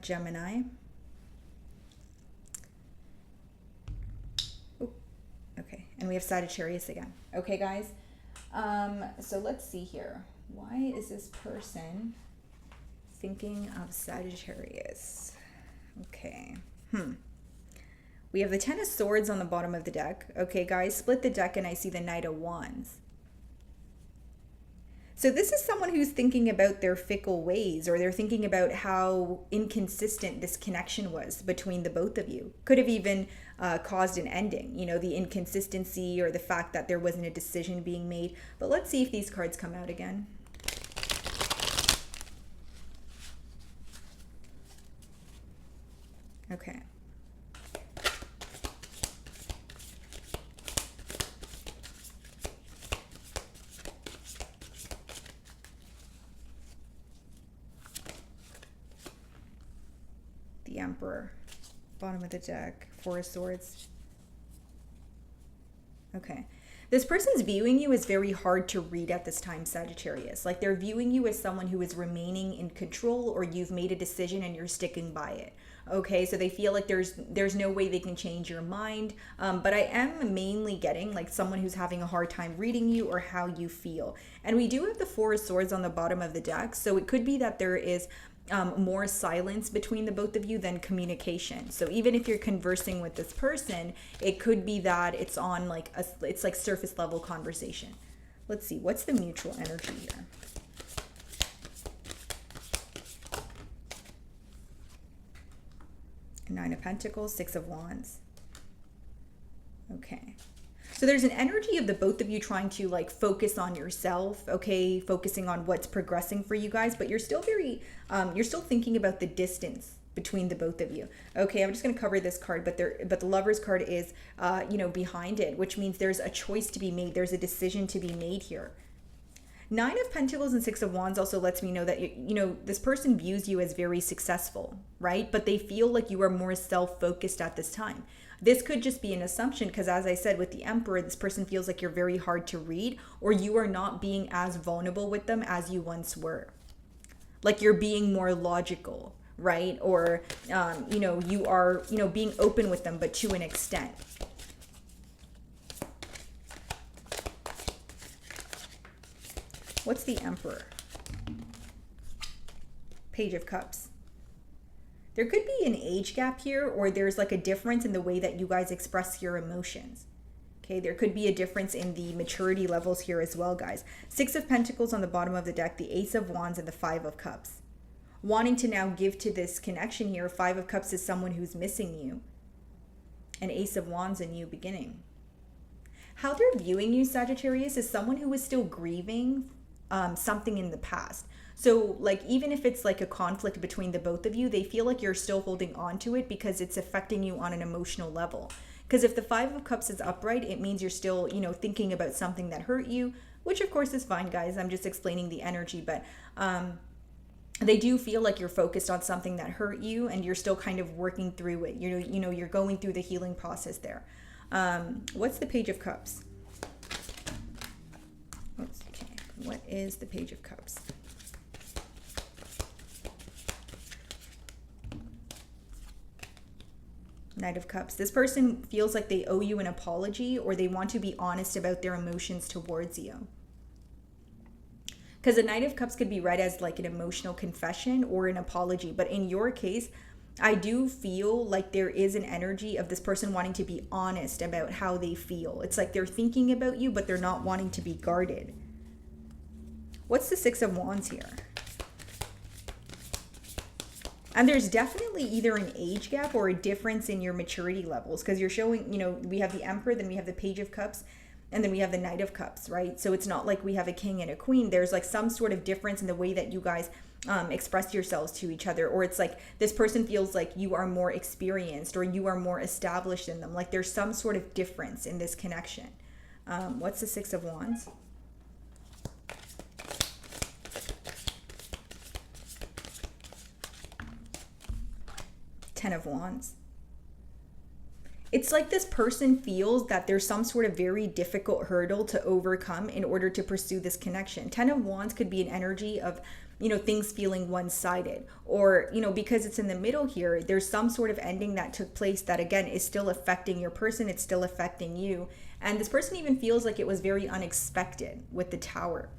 Gemini. Oh, okay, and we have Sagittarius again. Okay, guys. So let's see here. Why is this person thinking of Sagittarius? Okay. We have the Ten of Swords on the bottom of the deck. Okay, guys, split the deck and I see the Knight of Wands. So this is someone who's thinking about their fickle ways, or they're thinking about how inconsistent this connection was between the both of you. Could have even caused an ending, you know, the inconsistency or the fact that there wasn't a decision being made. But let's see if these cards come out again. Okay. The Emperor, bottom of the deck, Four of Swords. Okay. This person's viewing you as very hard to read at this time, Sagittarius. Like they're viewing you as someone who is remaining in control, or you've made a decision and you're sticking by it. Okay, so they feel like there's no way they can change your mind. But I am mainly getting like someone who's having a hard time reading you or how you feel. And we do have the Four of Swords on the bottom of the deck. So it could be that there is more silence between the both of you than communication. So even if you're conversing with this person, it could be that it's on like it's like surface level conversation. Let's see, what's the mutual energy here? Nine of Pentacles, Six of Wands. Okay. So there's an energy of the both of you trying to like focus on yourself, okay, focusing on what's progressing for you guys, but you're still very, you're still thinking about the distance between the both of you. Okay, I'm just going to cover this card, but the Lover's card is, you know, behind it, which means there's a choice to be made. There's a decision to be made here. Nine of Pentacles and Six of Wands also lets me know that, you know, this person views you as very successful, right? But they feel like you are more self-focused at this time. This could just be an assumption because, as I said, with the Emperor, this person feels like you're very hard to read, or you are not being as vulnerable with them as you once were. Like you're being more logical, right? Or, you know, you are, you know, being open with them, but to an extent. What's the Emperor? Page of Cups. There could be an age gap here, or there's like a difference in the way that you guys express your emotions. Okay, there could be a difference in the maturity levels here as well, guys. Six of Pentacles on the bottom of the deck, the Ace of Wands, and the Five of Cups. Wanting to now give to this connection here, Five of Cups is someone who's missing you. And Ace of Wands, a new beginning. How they're viewing you, Sagittarius, is someone who is still grieving something in the past. So like, even if it's like a conflict between the both of you, they feel like you're still holding on to it because it's affecting you on an emotional level. Because if the Five of Cups is upright, it means you're still, you know, thinking about something that hurt you, which of course is fine, guys. I'm just explaining the energy, but they do feel like you're focused on something that hurt you and you're still kind of working through it. You know, you're going through the healing process there. What's the Page of Cups? Okay, what is the Page of Cups? Knight of Cups. This person feels like they owe you an apology, or they want to be honest about their emotions towards you. Because a Knight of Cups could be read as like an emotional confession or an apology. But in your case, I do feel like there is an energy of this person wanting to be honest about how they feel. It's like they're thinking about you, but they're not wanting to be guarded. What's the Six of Wands here? And there's definitely either an age gap or a difference in your maturity levels, because you're showing, you know, we have the Emperor, then we have the Page of Cups, and then we have the Knight of Cups, right? So it's not like we have a king and a queen. There's like some sort of difference in the way that you guys express yourselves to each other. Or it's like this person feels like you are more experienced or you are more established in them. Like there's some sort of difference in this connection. What's the Six of Wands? Ten of Wands. It's like this person feels that there's some sort of very difficult hurdle to overcome in order to pursue this connection. Ten of Wands could be an energy of, you know, things feeling one-sided, or, you know, because it's in the middle here, there's some sort of ending that took place that, again, is still affecting your person. It's still affecting you. And this person even feels like it was very unexpected with the Tower.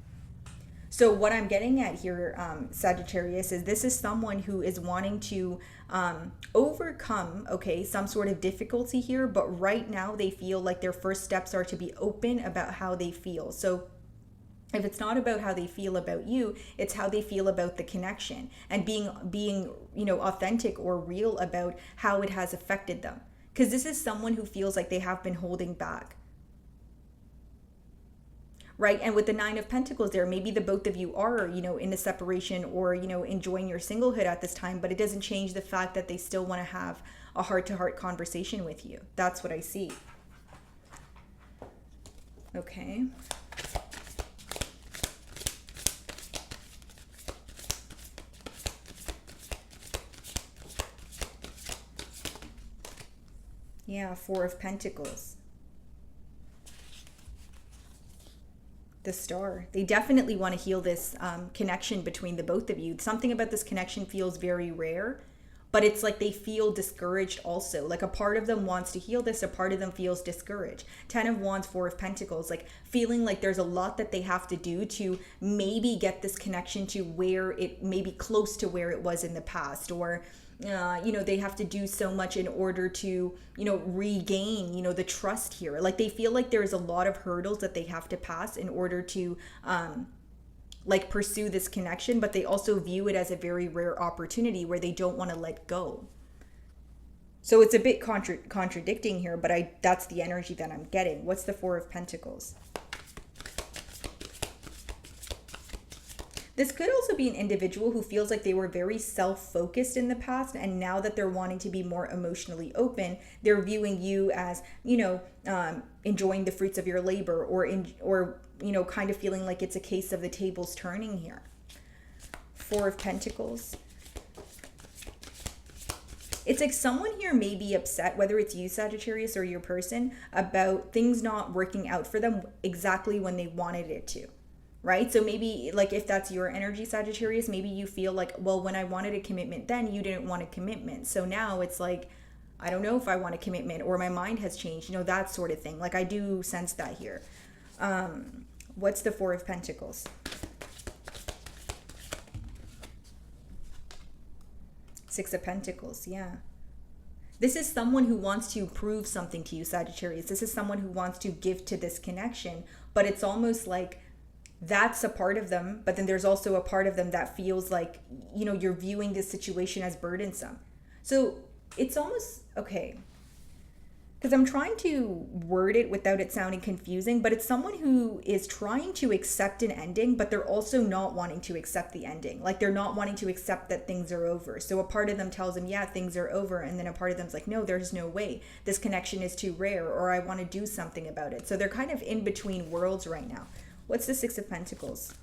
So what I'm getting at here, Sagittarius, is this is someone who is wanting to overcome, okay, some sort of difficulty here, but right now they feel like their first steps are to be open about how they feel. So if it's not about how they feel about you, it's how they feel about the connection, and being, you know, authentic or real about how it has affected them. Because this is someone who feels like they have been holding back. Right? And with the Nine of Pentacles there, maybe the both of you are, you know, in a separation or, you know, enjoying your singlehood at this time, but it doesn't change the fact that they still want to have a heart-to-heart conversation with you. That's what I see. Okay. Yeah, Four of Pentacles. The Star. They definitely want to heal this connection between the both of you. Something about this connection feels very rare, but it's like they feel discouraged also. Like a part of them wants to heal this, a part of them feels discouraged. Ten of Wands, Four of Pentacles, like feeling like there's a lot that they have to do to maybe get this connection to where it may be close to where it was in the past, or you know, they have to do so much in order to, you know, regain, you know, the trust here. Like they feel like there's a lot of hurdles that they have to pass in order to like pursue this connection, but they also view it as a very rare opportunity where they don't want to let go. So it's a bit contradicting here, but that's the energy that I'm getting. What's the Four of Pentacles? This could also be an individual who feels like they were very self-focused in the past, and now that they're wanting to be more emotionally open, they're viewing you as, enjoying the fruits of your labor, or kind of feeling like it's a case of the tables turning here. Four of Pentacles. It's like someone here may be upset, whether it's you, Sagittarius, or your person, about things not working out for them exactly when they wanted it to. Right? So maybe, like, if that's your energy, Sagittarius, maybe you feel like, well, when I wanted a commitment then, you didn't want a commitment. So now it's like, I don't know if I want a commitment, or my mind has changed, that sort of thing. Like, I do sense that here. What's the Four of Pentacles? Six of Pentacles, yeah. This is someone who wants to prove something to you, Sagittarius. This is someone who wants to give to this connection, but it's almost like that's a part of them, but then there's also a part of them that feels like, you're viewing this situation as burdensome. So it's almost, okay, because I'm trying to word it without it sounding confusing, but it's someone who is trying to accept an ending, but they're also not wanting to accept the ending. Like, they're not wanting to accept that things are over. So a part of them tells them, yeah, things are over. And then a part of them's like, no, there's no way. This connection is too rare, or I want to do something about it. So they're kind of in between worlds right now. What's the Six of Pentacles?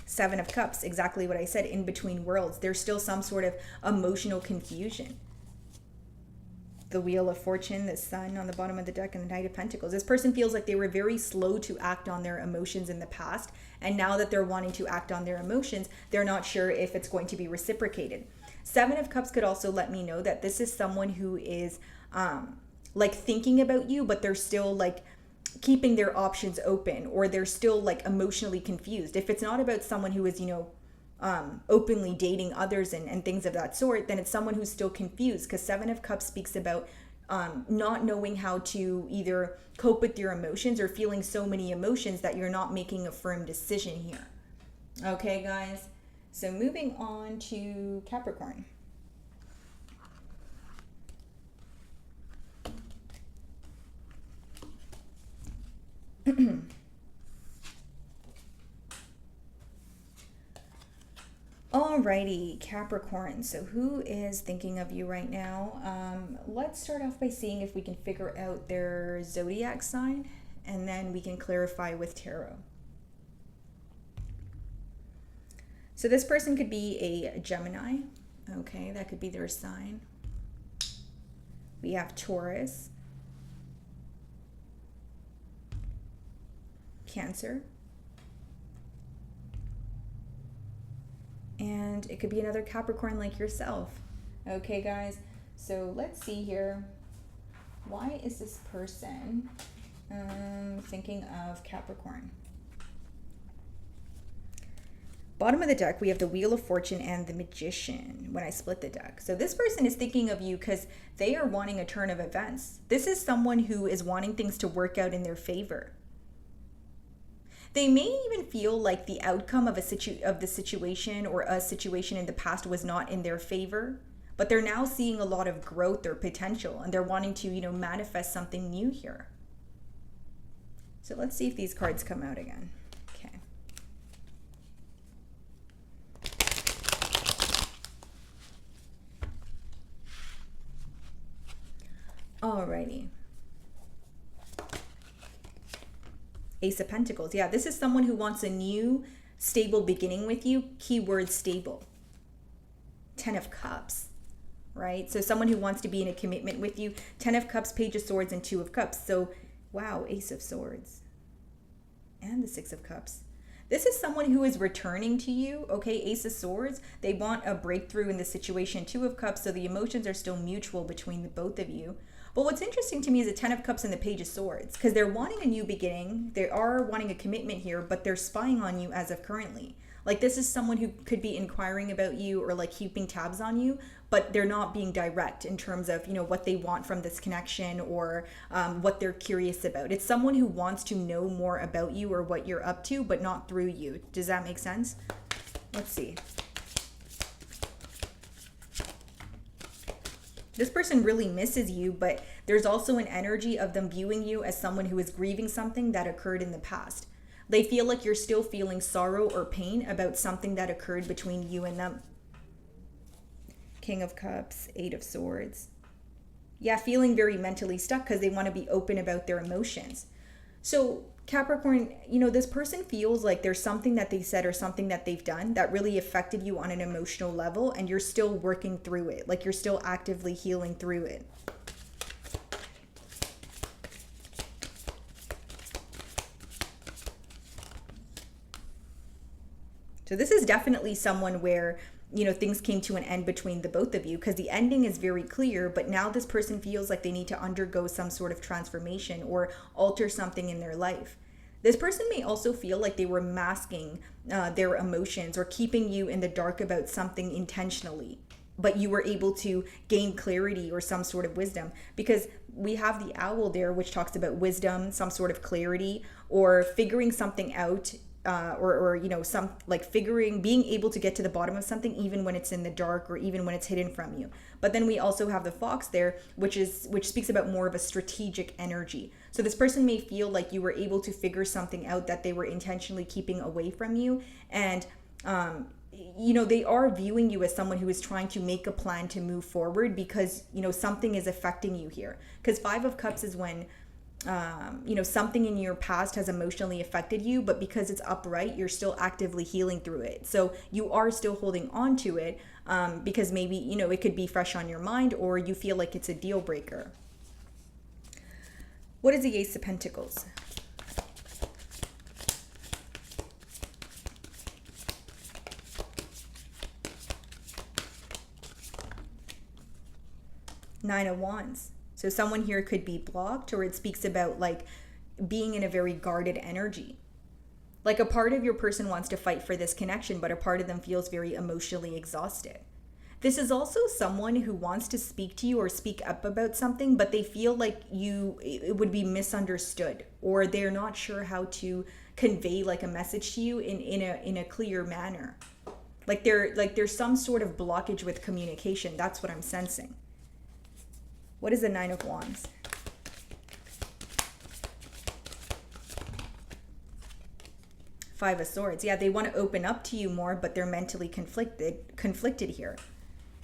Seven of Cups, exactly what I said, in between worlds. There's still some sort of emotional confusion. The Wheel of Fortune, the Sun on the bottom of the deck, and the Knight of Pentacles. This person feels like they were very slow to act on their emotions in the past, and now that they're wanting to act on their emotions, they're not sure if it's going to be reciprocated. Seven of Cups could also let me know that this is someone who is like thinking about you, but they're still like keeping their options open, or they're still like emotionally confused. If it's not about someone who is, openly dating others and things of that sort, then it's someone who's still confused, because Seven of Cups speaks about not knowing how to either cope with your emotions, or feeling so many emotions that you're not making a firm decision here. Okay, guys. So moving on to Capricorn. Alrighty, Capricorn. So who is thinking of you right now? Let's start off by seeing if we can figure out their zodiac sign, and then we can clarify with tarot. So this person could be a Gemini. Okay, that could be their sign. We have Taurus, Cancer, and it could be another Capricorn like yourself. Okay, guys, so let's see here. Why is this person thinking of Capricorn? Bottom of the deck, we have the Wheel of Fortune and the Magician when I split the deck. So this person is thinking of you because they are wanting a turn of events. This is someone who is wanting things to work out in their favor. They may even feel like the outcome of the situation, or a situation in the past, was not in their favor, but they're now seeing a lot of growth or potential, and they're wanting to, manifest something new here. So let's see if these cards come out again. Okay. Alrighty. Ace of Pentacles. Yeah, this is someone who wants a new, stable beginning with you. Keyword stable. Ten of Cups, right? So someone who wants to be in a commitment with you. Ten of Cups, Page of Swords, and Two of Cups. So, wow, Ace of Swords. And the Six of Cups. This is someone who is returning to you, okay? Ace of Swords. They want a breakthrough in the situation. Two of Cups, so the emotions are still mutual between the both of you. But what's interesting to me is the Ten of Cups and the Page of Swords, because they're wanting a new beginning. They are wanting a commitment here, but they're spying on you as of currently. Like, this is someone who could be inquiring about you, or like keeping tabs on you, but they're not being direct in terms of, what they want from this connection, or what they're curious about. It's someone who wants to know more about you or what you're up to, but not through you. Does that make sense? Let's see. This person really misses you, but there's also an energy of them viewing you as someone who is grieving something that occurred in the past. They feel like you're still feeling sorrow or pain about something that occurred between you and them. King of Cups, Eight of Swords. Yeah, feeling very mentally stuck because they want to be open about their emotions. So Capricorn, you know, this person feels like there's something that they said or something that they've done that really affected you on an emotional level, and you're still working through it. Like you're still actively healing through it. So this is definitely someone where, you know, things came to an end between the both of you, because the ending is very clear, but now this person feels like they need to undergo some sort of transformation or alter something in their life. This person may also feel like they were masking their emotions or keeping you in the dark about something intentionally, but you were able to gain clarity or some sort of wisdom, because we have the owl there, which talks about wisdom, some sort of clarity, or figuring something out, or you know, some like being able to get to the bottom of something even when it's in the dark or even when it's hidden from you. But then we also have the fox there, which speaks about more of a strategic energy. So this person may feel like you were able to figure something out that they were intentionally keeping away from you, and you know, they are viewing you as someone who is trying to make a plan to move forward, because, you know, something is affecting you here. Because Five of Cups is when you know, something in your past has emotionally affected you, but because it's upright, you're still actively healing through it. So you are still holding on to it, because maybe, you know, it could be fresh on your mind, or you feel like it's a deal breaker. What is the Ace of Pentacles? Nine of Wands. So someone here could be blocked, or it speaks about like being in a very guarded energy. Like a part of your person wants to fight for this connection, but a part of them feels very emotionally exhausted. This is also someone who wants to speak to you or speak up about something, but they feel like it would be misunderstood, or they're not sure how to convey like a message to you in a clear manner. Like there's some sort of blockage with communication. That's what I'm sensing. What is the Nine of Wands? Five of Swords. Yeah, they want to open up to you more, but they're mentally conflicted here.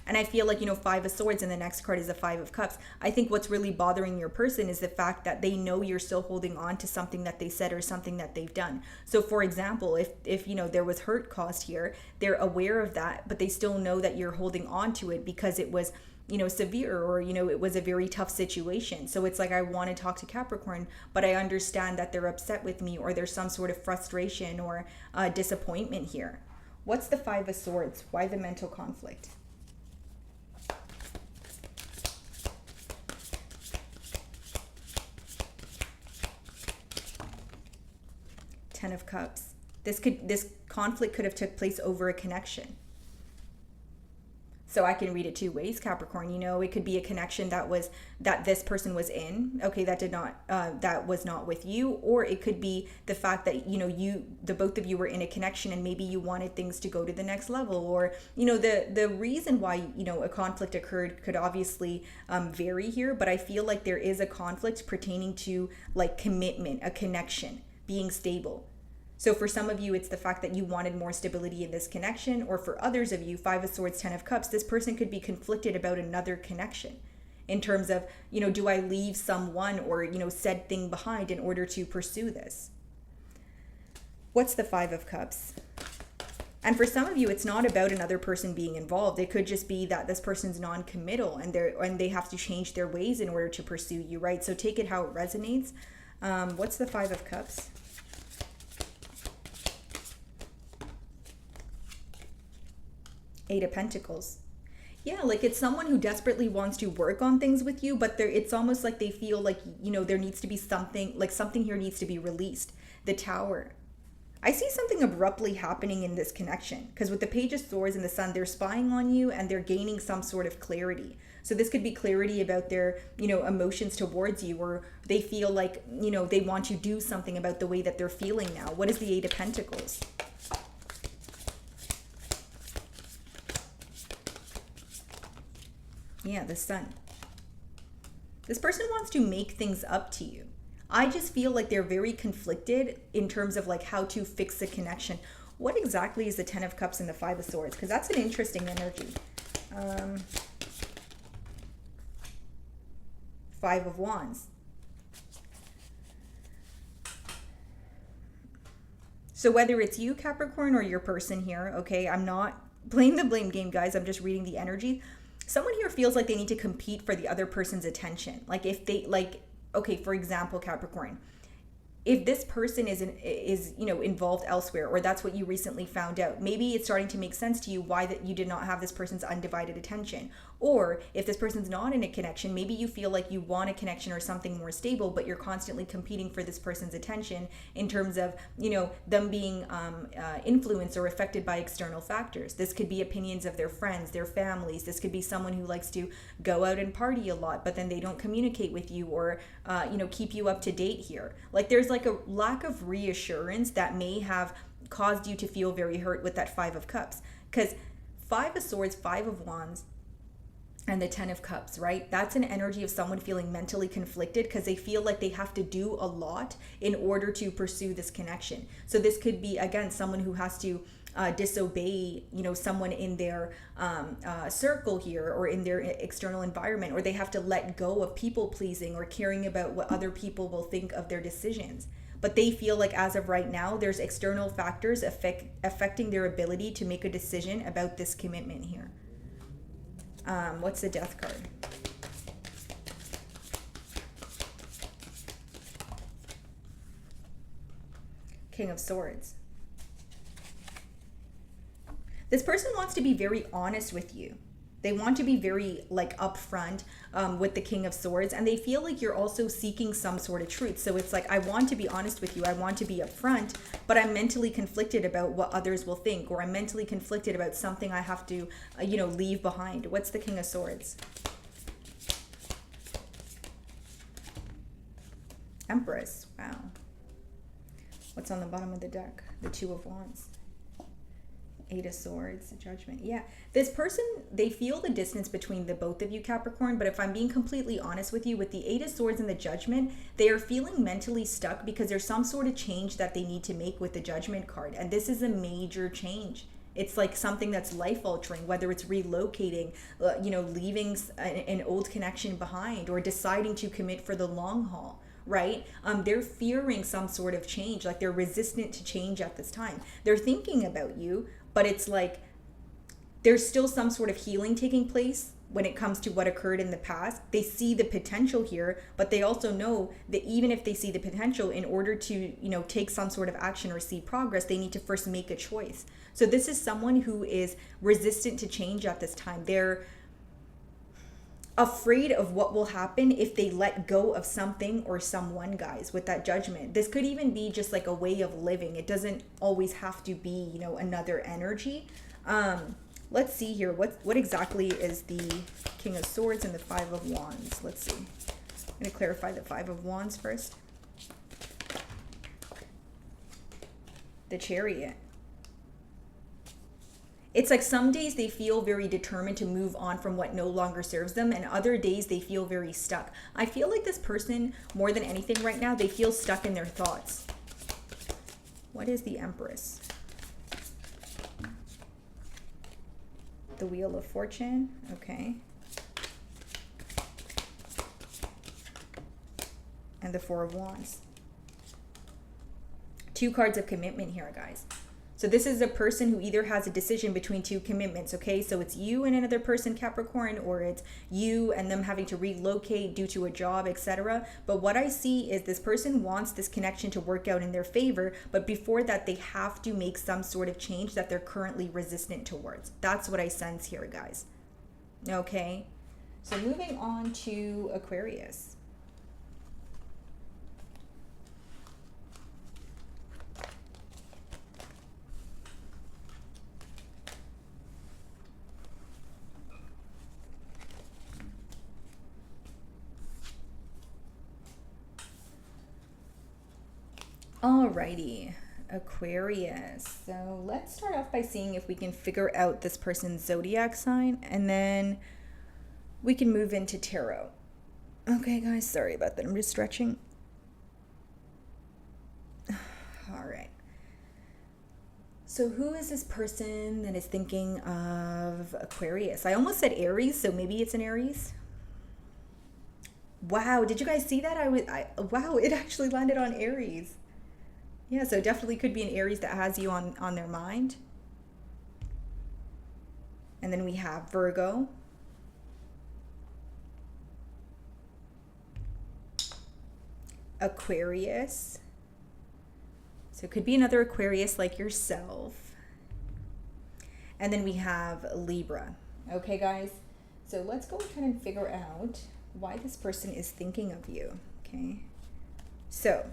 And I feel like, you know, Five of Swords and the next card is the Five of Cups. I think what's really bothering your person is the fact that they know you're still holding on to something that they said or something that they've done. So for example, if you know, there was hurt caused here, they're aware of that, but they still know that you're holding on to it because it was, you know, severe, or, you know, it was a very tough situation. So it's like, I want to talk to Capricorn, but I understand that they're upset with me, or there's some sort of frustration or disappointment here. What's the Five of Swords? Why the mental conflict? Ten of Cups. This conflict could have took place over a connection. So I can read it two ways, Capricorn. You know, it could be a connection that this person was in. Okay, that was not with you. Or it could be the fact that, you know, the both of you were in a connection, and maybe you wanted things to go to the next level. Or, you know, the reason why, you know, a conflict occurred could obviously vary here. But I feel like there is a conflict pertaining to like commitment, a connection, being stable. So for some of you, it's the fact that you wanted more stability in this connection, or for others of you, Five of Swords, Ten of Cups, this person could be conflicted about another connection in terms of, you know, do I leave someone or, you know, said thing behind in order to pursue this? What's the Five of Cups? And for some of you, it's not about another person being involved. It could just be that this person's non-committal, and they have to change their ways in order to pursue you, right? So take it how it resonates. What's the Five of Cups? Eight of Pentacles. Yeah, like it's someone who desperately wants to work on things with you, but it's almost like they feel like, you know, there needs to be something, like something here needs to be released. The Tower. I see something abruptly happening in this connection, because with the Page of Swords and the Sun, they're spying on you and they're gaining some sort of clarity. So this could be clarity about their, you know, emotions towards you, or they feel like, you know, they want to do something about the way that they're feeling now. What is the Eight of Pentacles? Yeah, the Sun. This person wants to make things up to you. I just feel like they're very conflicted in terms of like how to fix the connection. What exactly is the Ten of Cups and the Five of Swords? Because that's an interesting energy. Five of Wands. So whether it's you, Capricorn, or your person here, okay, I'm not playing the blame game, guys. I'm just reading the energy. Someone here feels like they need to compete for the other person's attention. Like if they, like, okay, for example, Capricorn, if this person is you know, involved elsewhere, or that's what you recently found out, maybe it's starting to make sense to you why that you did not have this person's undivided attention. Or if this person's not in a connection, maybe you feel like you want a connection or something more stable, but you're constantly competing for this person's attention in terms of, you know, them being influenced or affected by external factors. This could be opinions of their friends, their families. This could be someone who likes to go out and party a lot, but then they don't communicate with you or you know, keep you up to date here. Like there's like a lack of reassurance that may have caused you to feel very hurt with that Five of Cups. Because Five of Swords, Five of Wands, and the Ten of Cups, right? That's an energy of someone feeling mentally conflicted because they feel like they have to do a lot in order to pursue this connection. So this could be, again, someone who has to disobey, you know, someone in their circle here or in their external environment, or they have to let go of people pleasing or caring about what other people will think of their decisions. But they feel like as of right now, there's external factors affecting their ability to make a decision about this commitment here. What's the Death card? King of Swords. This person wants to be very honest with you. They want to be very like upfront with the King of Swords, and they feel like you're also seeking some sort of truth. So it's like, I want to be honest with you, I want to be upfront, but I'm mentally conflicted about what others will think, or I'm mentally conflicted about something I have to, you know, leave behind. What's the King of Swords? Empress. Wow. What's on the bottom of the deck? The Two of Wands. Eight of Swords, Judgment. Yeah, this person, they feel the distance between the both of you, Capricorn, but if I'm being completely honest with you, with the Eight of Swords and the Judgment, they are feeling mentally stuck because there's some sort of change that they need to make with the Judgment card, and this is a major change. It's like something that's life altering, whether it's relocating, you know, leaving an old connection behind, or deciding to commit for the long haul. Right? They're fearing some sort of change, like they're resistant to change at this time. They're thinking about you, but it's like there's still some sort of healing taking place when it comes to what occurred in the past. They see the potential here, but they also know that even if they see the potential, in order to, you know, take some sort of action or see progress, they need to first make a choice. So this is someone who is resistant to change at this time. They're afraid of what will happen if they let go of something or someone, guys, with that Judgment. This could even be just like a way of living. It doesn't always have to be, you know, another energy. Let's see here. What exactly is the King of Swords and the Five of Wands? Let's see. I'm going to clarify the Five of Wands first. The Chariot. It's like some days they feel very determined to move on from what no longer serves them, and other days they feel very stuck. I feel like this person, more than anything right now, they feel stuck in their thoughts. What is the Empress? The Wheel of Fortune. Okay. And the Four of Wands. Two cards of commitment here, guys. So this is a person who either has a decision between two commitments, okay? So it's you and another person, Capricorn, or it's you and them having to relocate due to a job, etc. But what I see is this person wants this connection to work out in their favor, but before that, they have to make some sort of change that they're currently resistant towards. That's what I sense here, guys. Okay? So moving on to Aquarius. Alrighty, Aquarius. So let's start off by seeing if we can figure out this person's zodiac sign, and then We can move into tarot. Okay, guys, sorry about that. I'm just stretching. All right. So who is this person that is thinking of Aquarius? I almost said Aries, so maybe it's an Aries. Wow, did you guys see that? Wow, it actually landed on Aries. Yeah, so definitely could be an Aries that has you on their mind. And then we have Virgo. Aquarius. So it could be another Aquarius like yourself. And then we have Libra. Okay, guys? So let's go ahead and figure out why this person is thinking of you. Okay? So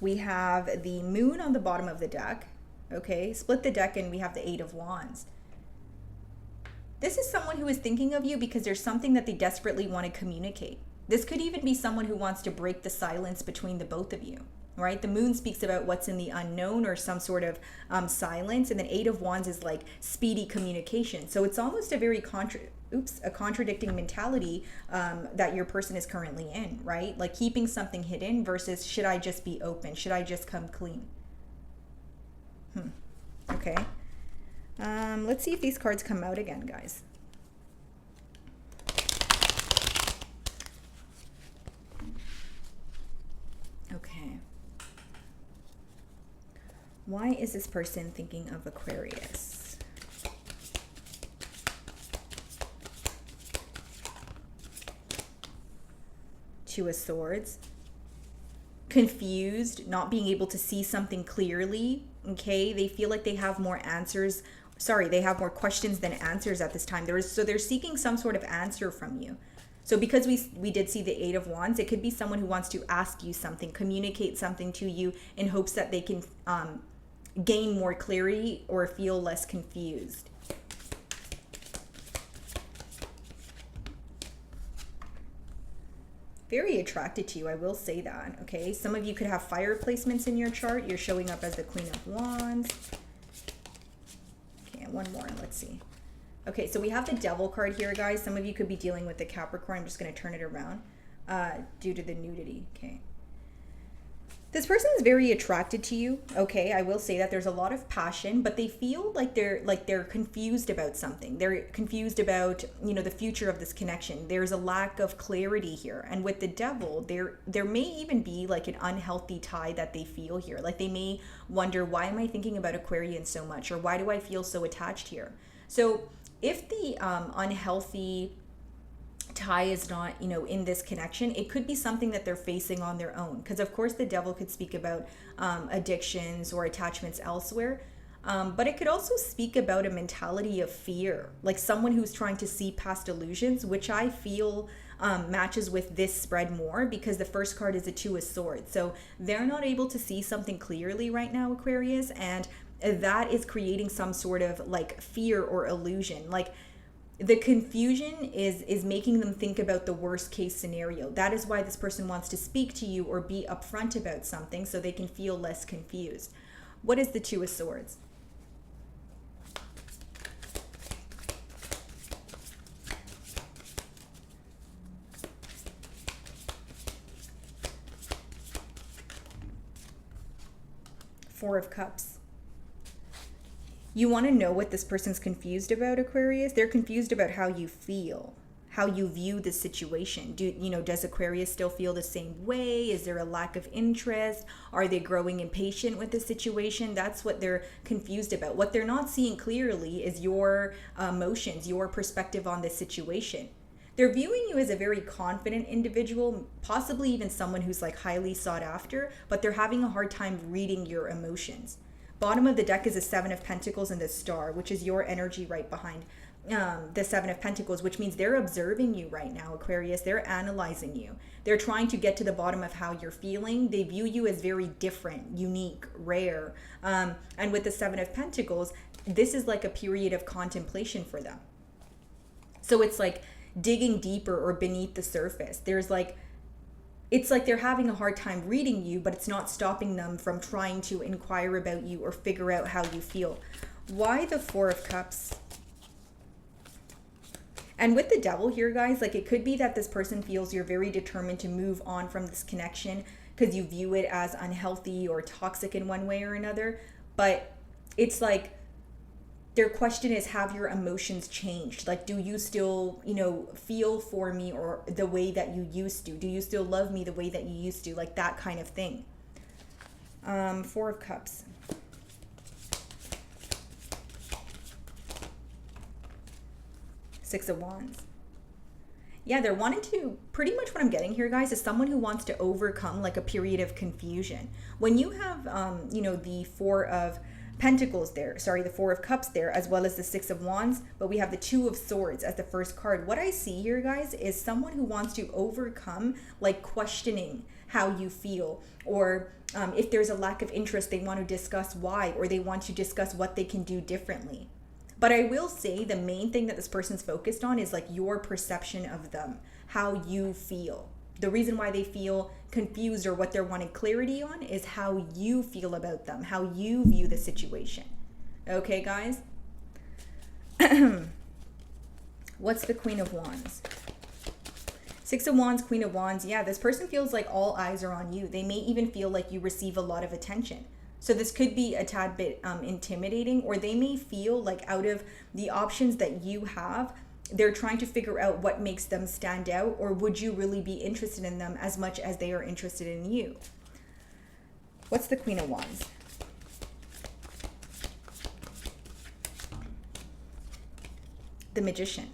we have the moon on the bottom of the deck. Okay? Split the deck and we have the 8 of Wands. This is someone who is thinking of you because there's something that they desperately want to communicate. This could even be someone who wants to break the silence between the both of you. Right? The moon speaks about what's in the unknown or some sort of silence. And then 8 of Wands is like speedy communication. So it's almost a very contradicting mentality that your person is currently in, right? Like keeping something hidden versus should I just be open? Should I just come clean? Okay. Let's see if these cards come out again, guys. Okay. Why is this person thinking of Aquarius? Two of Swords. Confused, not being able to see something clearly. Okay, they feel like they have more answers. Sorry, they have more questions than answers at this time. So they're seeking some sort of answer from you. So because we did see the 8 of Wands, it could be someone who wants to ask you something, communicate something to you in hopes that they can gain more clarity or feel less confused. Very attracted to you, I will say that, okay? Some of you could have fire placements in your chart. You're showing up as the Queen of Wands. Okay, and one more, let's see. Okay, so we have the Devil card here, guys. Some of you could be dealing with the Capricorn. I'm just going to turn it around due to the nudity, okay? This person is very attracted to you, okay? I will say that there's a lot of passion, but they feel like they're confused about something. They're confused about, you know, the future of this connection. There's a lack of clarity here. And with the Devil, there may even be like an unhealthy tie that they feel here. Like they may wonder, why am I thinking about Aquarian so much? Or why do I feel so attached here? So if the unhealthy tie is not, you know, in this connection, it could be something that they're facing on their own. Because of course the Devil could speak about addictions or attachments elsewhere. But it could also speak about a mentality of fear, like someone who's trying to see past illusions, which I feel matches with this spread more because the first card is a 2 of Swords. So they're not able to see something clearly right now, Aquarius, and that is creating some sort of like fear or illusion. Like the confusion is making them think about the worst case scenario. That is why this person wants to speak to you or be upfront about something so they can feel less confused. What is the 2 of Swords? Four of Cups. You want to know what this person's confused about, Aquarius? They're confused about how you feel, how you view the situation. Does Aquarius still feel the same way? Is there a lack of interest? Are they growing impatient with the situation? That's what they're confused about. What they're not seeing clearly is your emotions, your perspective on this situation. They're viewing you as a very confident individual, possibly even someone who's like highly sought after, but they're having a hard time reading your emotions. Bottom of the deck is a 7 of Pentacles and the Star, which is your energy right behind the 7 of Pentacles, which means they're observing you right now, Aquarius. They're analyzing you. They're trying to get to the bottom of how you're feeling. They view you as very different, unique, rare. And with the 7 of Pentacles, this is like a period of contemplation for them. So it's like digging deeper or beneath the surface. It's like they're having a hard time reading you, but it's not stopping them from trying to inquire about you or figure out how you feel. Why the 4 of Cups? And with the devil here, guys, like it could be that this person feels you're very determined to move on from this connection because you view it as unhealthy or toxic in one way or another. But it's like their question is, have your emotions changed? Like, do you still, feel for me or the way that you used to? Do you still love me the way that you used to? Like that kind of thing. Four of Cups. Six of Wands. Yeah, they're wanting to, pretty much what I'm getting here, guys, is someone who wants to overcome like a period of confusion. When you have, the Four of Pentacles there, the Four of Cups there, as well as the Six of Wands, but we have the Two of Swords as the first card. What I see here, guys, is someone who wants to overcome like questioning how you feel, or if there's a lack of interest, they want to discuss why, or they want to discuss what they can do differently. But I will say the main thing that this person's focused on is like your perception of them, how you feel. The reason why they feel confused or what they're wanting clarity on is how you feel about them, how you view the situation. Okay, guys? What's the Queen of Wands? Six of Wands, Queen of Wands. Yeah, this person feels like all eyes are on you. They may even feel like you receive a lot of attention. So this could be a tad bit intimidating, or they may feel like out of the options that you have, they're trying to figure out what makes them stand out, or would you really be interested in them as much as they are interested in you? What's the Queen of Wands? The Magician.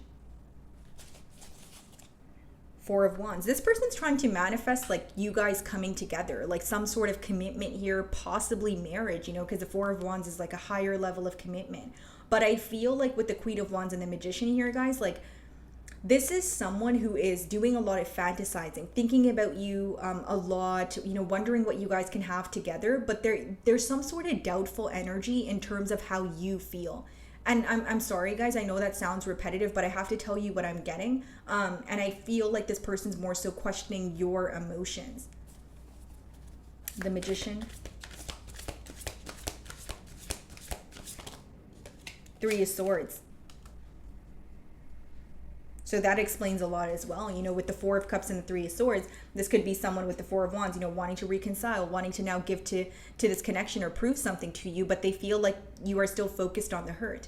Four of Wands. This person's trying to manifest like you guys coming together, like some sort of commitment here, possibly marriage, because the Four of Wands is like a higher level of commitment. But I feel like with the Queen of Wands and the Magician here, guys, like this is someone who is doing a lot of fantasizing, thinking about you a lot, wondering what you guys can have together. But there's some sort of doubtful energy in terms of how you feel. And I'm sorry, guys, I know that sounds repetitive, but I have to tell you what I'm getting. And I feel like this person's more so questioning your emotions. The Magician. Three of Swords. So that explains a lot as well. With the Four of Cups and the Three of Swords, this could be someone with the Four of Wands, wanting to reconcile, wanting to now give to this connection or prove something to you, but they feel like you are still focused on the hurt.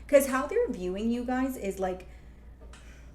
Because how they're viewing you guys is like,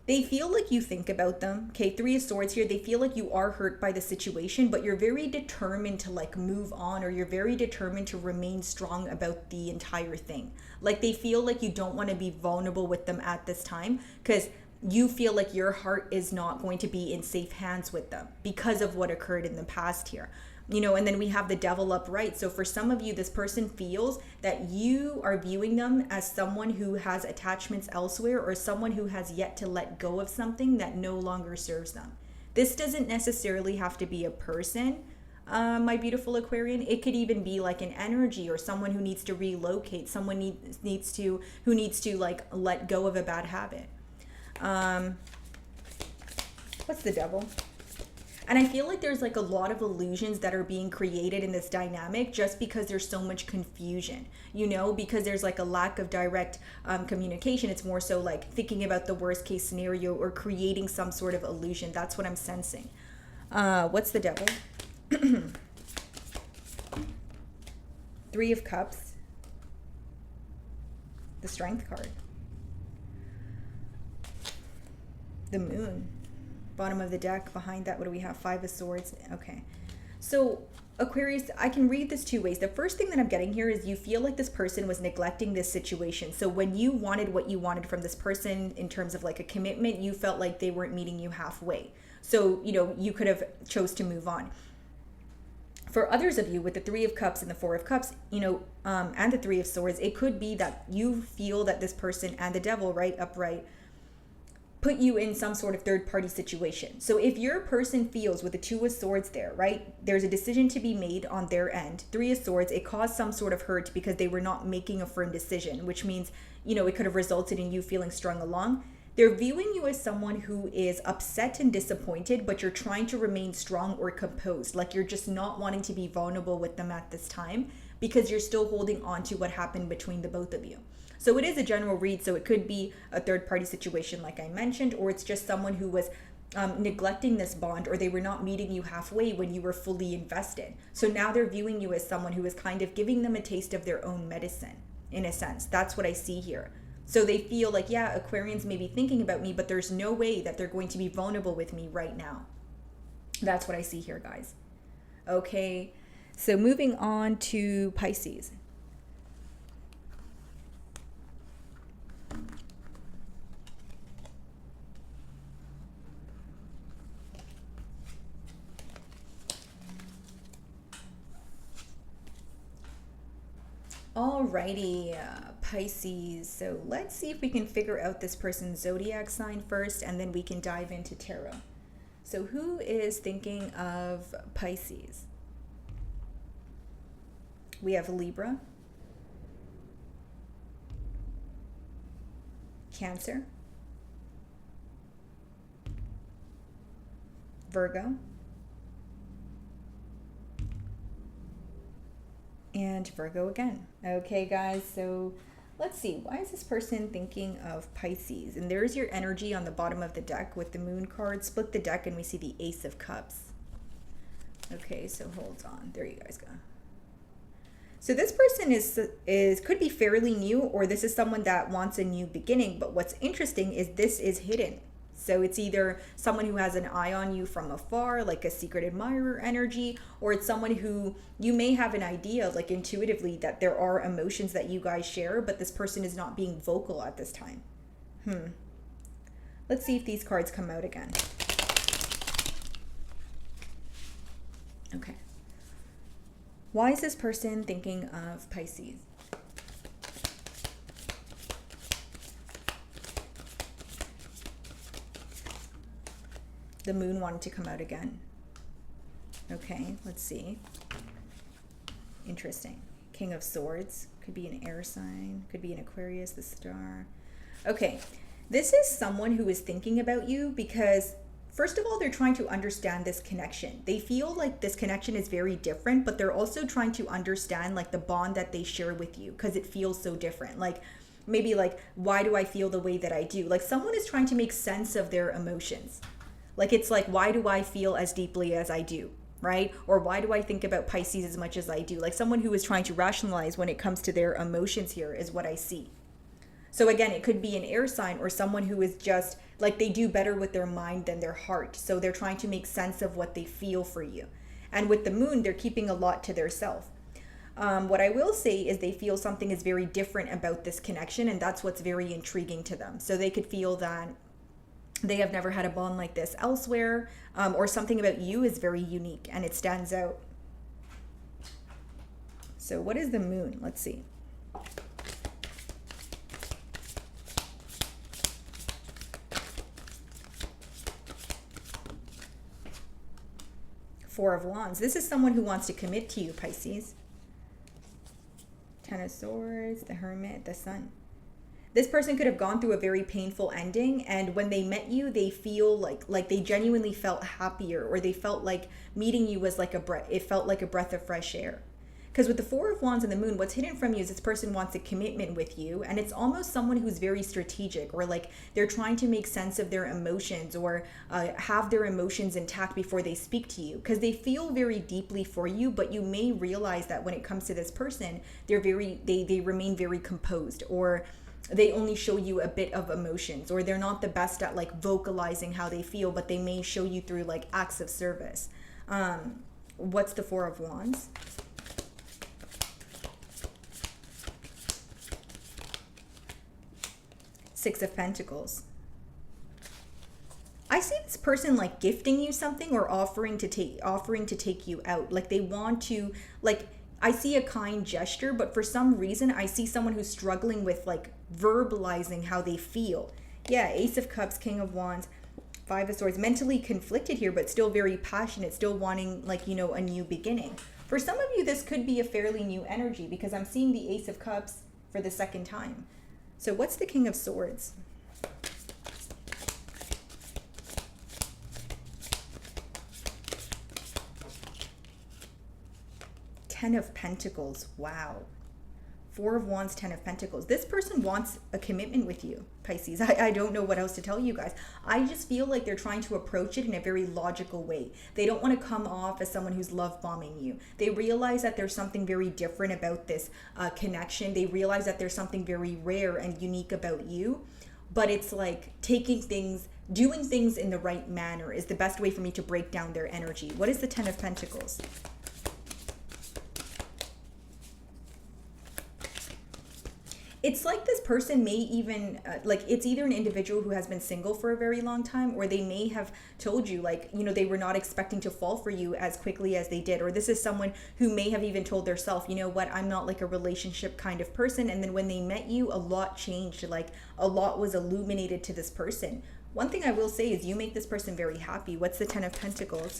they feel like you think about them. Okay, Three of Swords here, they feel like you are hurt by the situation, but you're very determined to like move on, or you're very determined to remain strong about the entire thing. Like they feel like you don't want to be vulnerable with them at this time, because you feel like your heart is not going to be in safe hands with them because of what occurred in the past here. And then we have the Devil upright. So for some of you, this person feels that you are viewing them as someone who has attachments elsewhere, or someone who has yet to let go of something that no longer serves them. This doesn't necessarily have to be a person, my beautiful Aquarian. It could even be like an energy, or someone who needs to relocate, someone who needs to like let go of a bad habit. What's the Devil? And I feel like there's like a lot of illusions that are being created in this dynamic just because there's so much confusion, because there's like a lack of direct communication. It's more so like thinking about the worst case scenario or creating some sort of illusion. That's what I'm sensing. What's the Devil? Three of Cups. The Strength card. The Moon. Bottom of the deck. Behind that, what do we have? Five of Swords. Okay. So Aquarius, I can read this two ways. The first thing that I'm getting here is you feel like this person was neglecting this situation. So when you wanted what you wanted from this person in terms of like a commitment, you felt like they weren't meeting you halfway. So, you could have chose to move on. For others of you with the Three of Cups and the Four of Cups, and the Three of Swords, it could be that you feel that this person and the Devil, right, upright, put you in some sort of third party situation. So if your person feels with the Two of Swords there, right, there's a decision to be made on their end. Three of Swords, it caused some sort of hurt because they were not making a firm decision, which means, it could have resulted in you feeling strung along. They're viewing you as someone who is upset and disappointed, but you're trying to remain strong or composed. Like you're just not wanting to be vulnerable with them at this time because you're still holding on to what happened between the both of you. So it is a general read. So it could be a third party situation, like I mentioned, or it's just someone who was neglecting this bond, or they were not meeting you halfway when you were fully invested. So now they're viewing you as someone who is kind of giving them a taste of their own medicine, in a sense. That's what I see here. So they feel like, yeah, Aquarians may be thinking about me, but there's no way that they're going to be vulnerable with me right now. That's what I see here, guys. Okay, so moving on to Pisces. Alrighty, Pisces. So let's see if we can figure out this person's zodiac sign first, and then we can dive into tarot. So who is thinking of Pisces? We have Libra, Cancer, Virgo, and Virgo again. Okay, guys, so let's see. Why is this person thinking of Pisces? And there's your energy on the bottom of the deck with the moon card. Split the deck and we see the Ace of Cups. Okay, so hold on. There you guys go. So this person is could be fairly new, or this is someone that wants a new beginning. But what's interesting is this is hidden. So it's either someone who has an eye on you from afar, like a secret admirer energy, or it's someone who you may have an idea, like intuitively, that there are emotions that you guys share, but this person is not being vocal at this time. Let's see if these cards come out again. Okay. Why is this person thinking of Pisces? The moon wanted to come out again. Okay, let's see. Interesting. King of Swords. Could be an air sign. Could be an Aquarius, the star. Okay, this is someone who is thinking about you because, first of all, they're trying to understand this connection. They feel like this connection is very different, but they're also trying to understand like the bond that they share with you because it feels so different. Like maybe like, why do I feel the way that I do? Like someone is trying to make sense of their emotions. Like it's like, why do I feel as deeply as I do, right? Or why do I think about Pisces as much as I do? Like someone who is trying to rationalize when it comes to their emotions here is what I see. So again, it could be an air sign or someone who is just like they do better with their mind than their heart. So they're trying to make sense of what they feel for you. And with the moon, they're keeping a lot to their self. What I will say is they feel something is very different about this connection, and that's what's very intriguing to them. So they could feel that they have never had a bond like this elsewhere, or something about you is very unique and it stands out. So what is the moon? Let's see. Four of Wands. This is someone who wants to commit to you, Pisces. Ten of Swords, the Hermit, the Sun. This person could have gone through a very painful ending, and when they met you, they feel like they genuinely felt happier, or they felt like meeting you was like it felt like a breath of fresh air. Because with the Four of Wands and the moon, what's hidden from you is this person wants a commitment with you, and it's almost someone who's very strategic, or like they're trying to make sense of their emotions, or have their emotions intact before they speak to you, because they feel very deeply for you, but you may realize that when it comes to this person, they remain very composed, or they only show you a bit of emotions, or they're not the best at like vocalizing how they feel, but they may show you through like acts of service. What's the Four of Wands? Six of Pentacles. I see this person like gifting you something, or offering to take you out. Like they want to, like, I see a kind gesture, but for some reason I see someone who's struggling with like verbalizing how they feel. Yeah, Ace of Cups, King of Wands, Five of Swords. Mentally conflicted here, but still very passionate, still wanting like, you know, a new beginning. For some of you, this could be a fairly new energy because I'm seeing the Ace of Cups for the second time. So what's the King of Swords? Ten of Pentacles. Wow. Four of Wands, Ten of Pentacles. This person wants a commitment with you, Pisces. I don't know what else to tell you guys. I just feel like they're trying to approach it in a very logical way. They don't want to come off as someone who's love bombing you. They realize that there's something very different about this connection. They realize that there's something very rare and unique about you. But it's like doing things in the right manner is the best way for me to break down their energy. What is the Ten of Pentacles? It's like this person may even, like it's either an individual who has been single for a very long time, or they may have told you like, you know, they were not expecting to fall for you as quickly as they did. Or this is someone who may have even told themselves, you know what, I'm not like a relationship kind of person. And then when they met you, a lot changed, like a lot was illuminated to this person. One thing I will say is you make this person very happy. What's the Ten of Pentacles?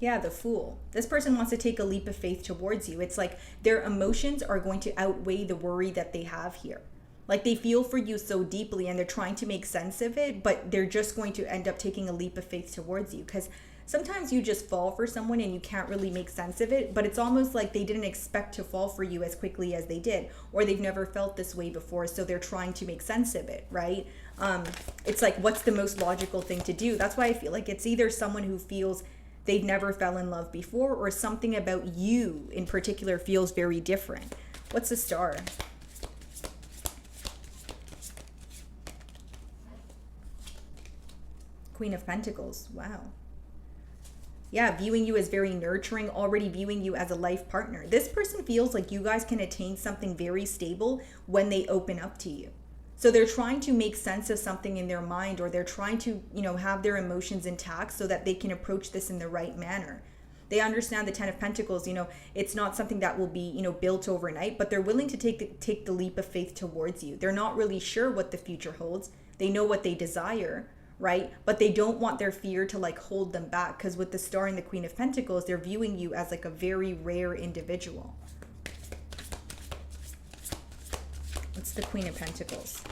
Yeah, the Fool. This person wants to take a leap of faith towards you. It's like their emotions are going to outweigh the worry that they have here. Like they feel for you so deeply and they're trying to make sense of it, but they're just going to end up taking a leap of faith towards you. Because sometimes you just fall for someone and you can't really make sense of it, but it's almost like they didn't expect to fall for you as quickly as they did, or they've never felt this way before, so they're trying to make sense of it, right? It's like, what's the most logical thing to do? That's why I feel like it's either someone who feels they've never fell in love before, or something about you in particular feels very different. What's the Star? Queen of Pentacles. Wow. Yeah, viewing you as very nurturing, already viewing you as a life partner. This person feels like you guys can attain something very stable when they open up to you. So they're trying to make sense of something in their mind, or they're trying to, you know, have their emotions intact so that they can approach this in the right manner. They understand the Ten of Pentacles, you know, it's not something that will be, you know, built overnight, but they're willing to take the leap of faith towards you. They're not really sure what the future holds. They know what they desire, right? But they don't want their fear to like hold them back, because with the Star and the Queen of Pentacles, they're viewing you as like a very rare individual. It's the Queen of Pentacles.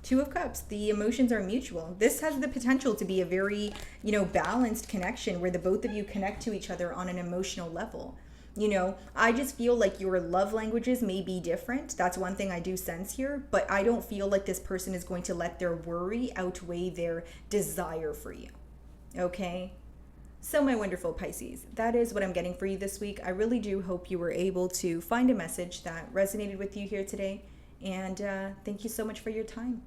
Two of Cups. The emotions are mutual. This has the potential to be a very, you know, balanced connection where the both of you connect to each other on an emotional level. You know, I just feel like your love languages may be different. That's one thing I do sense here, but I don't feel like this person is going to let their worry outweigh their desire for you. Okay? So my wonderful Pisces, that is what I'm getting for you this week. I really do hope you were able to find a message that resonated with you here today. And thank you so much for your time.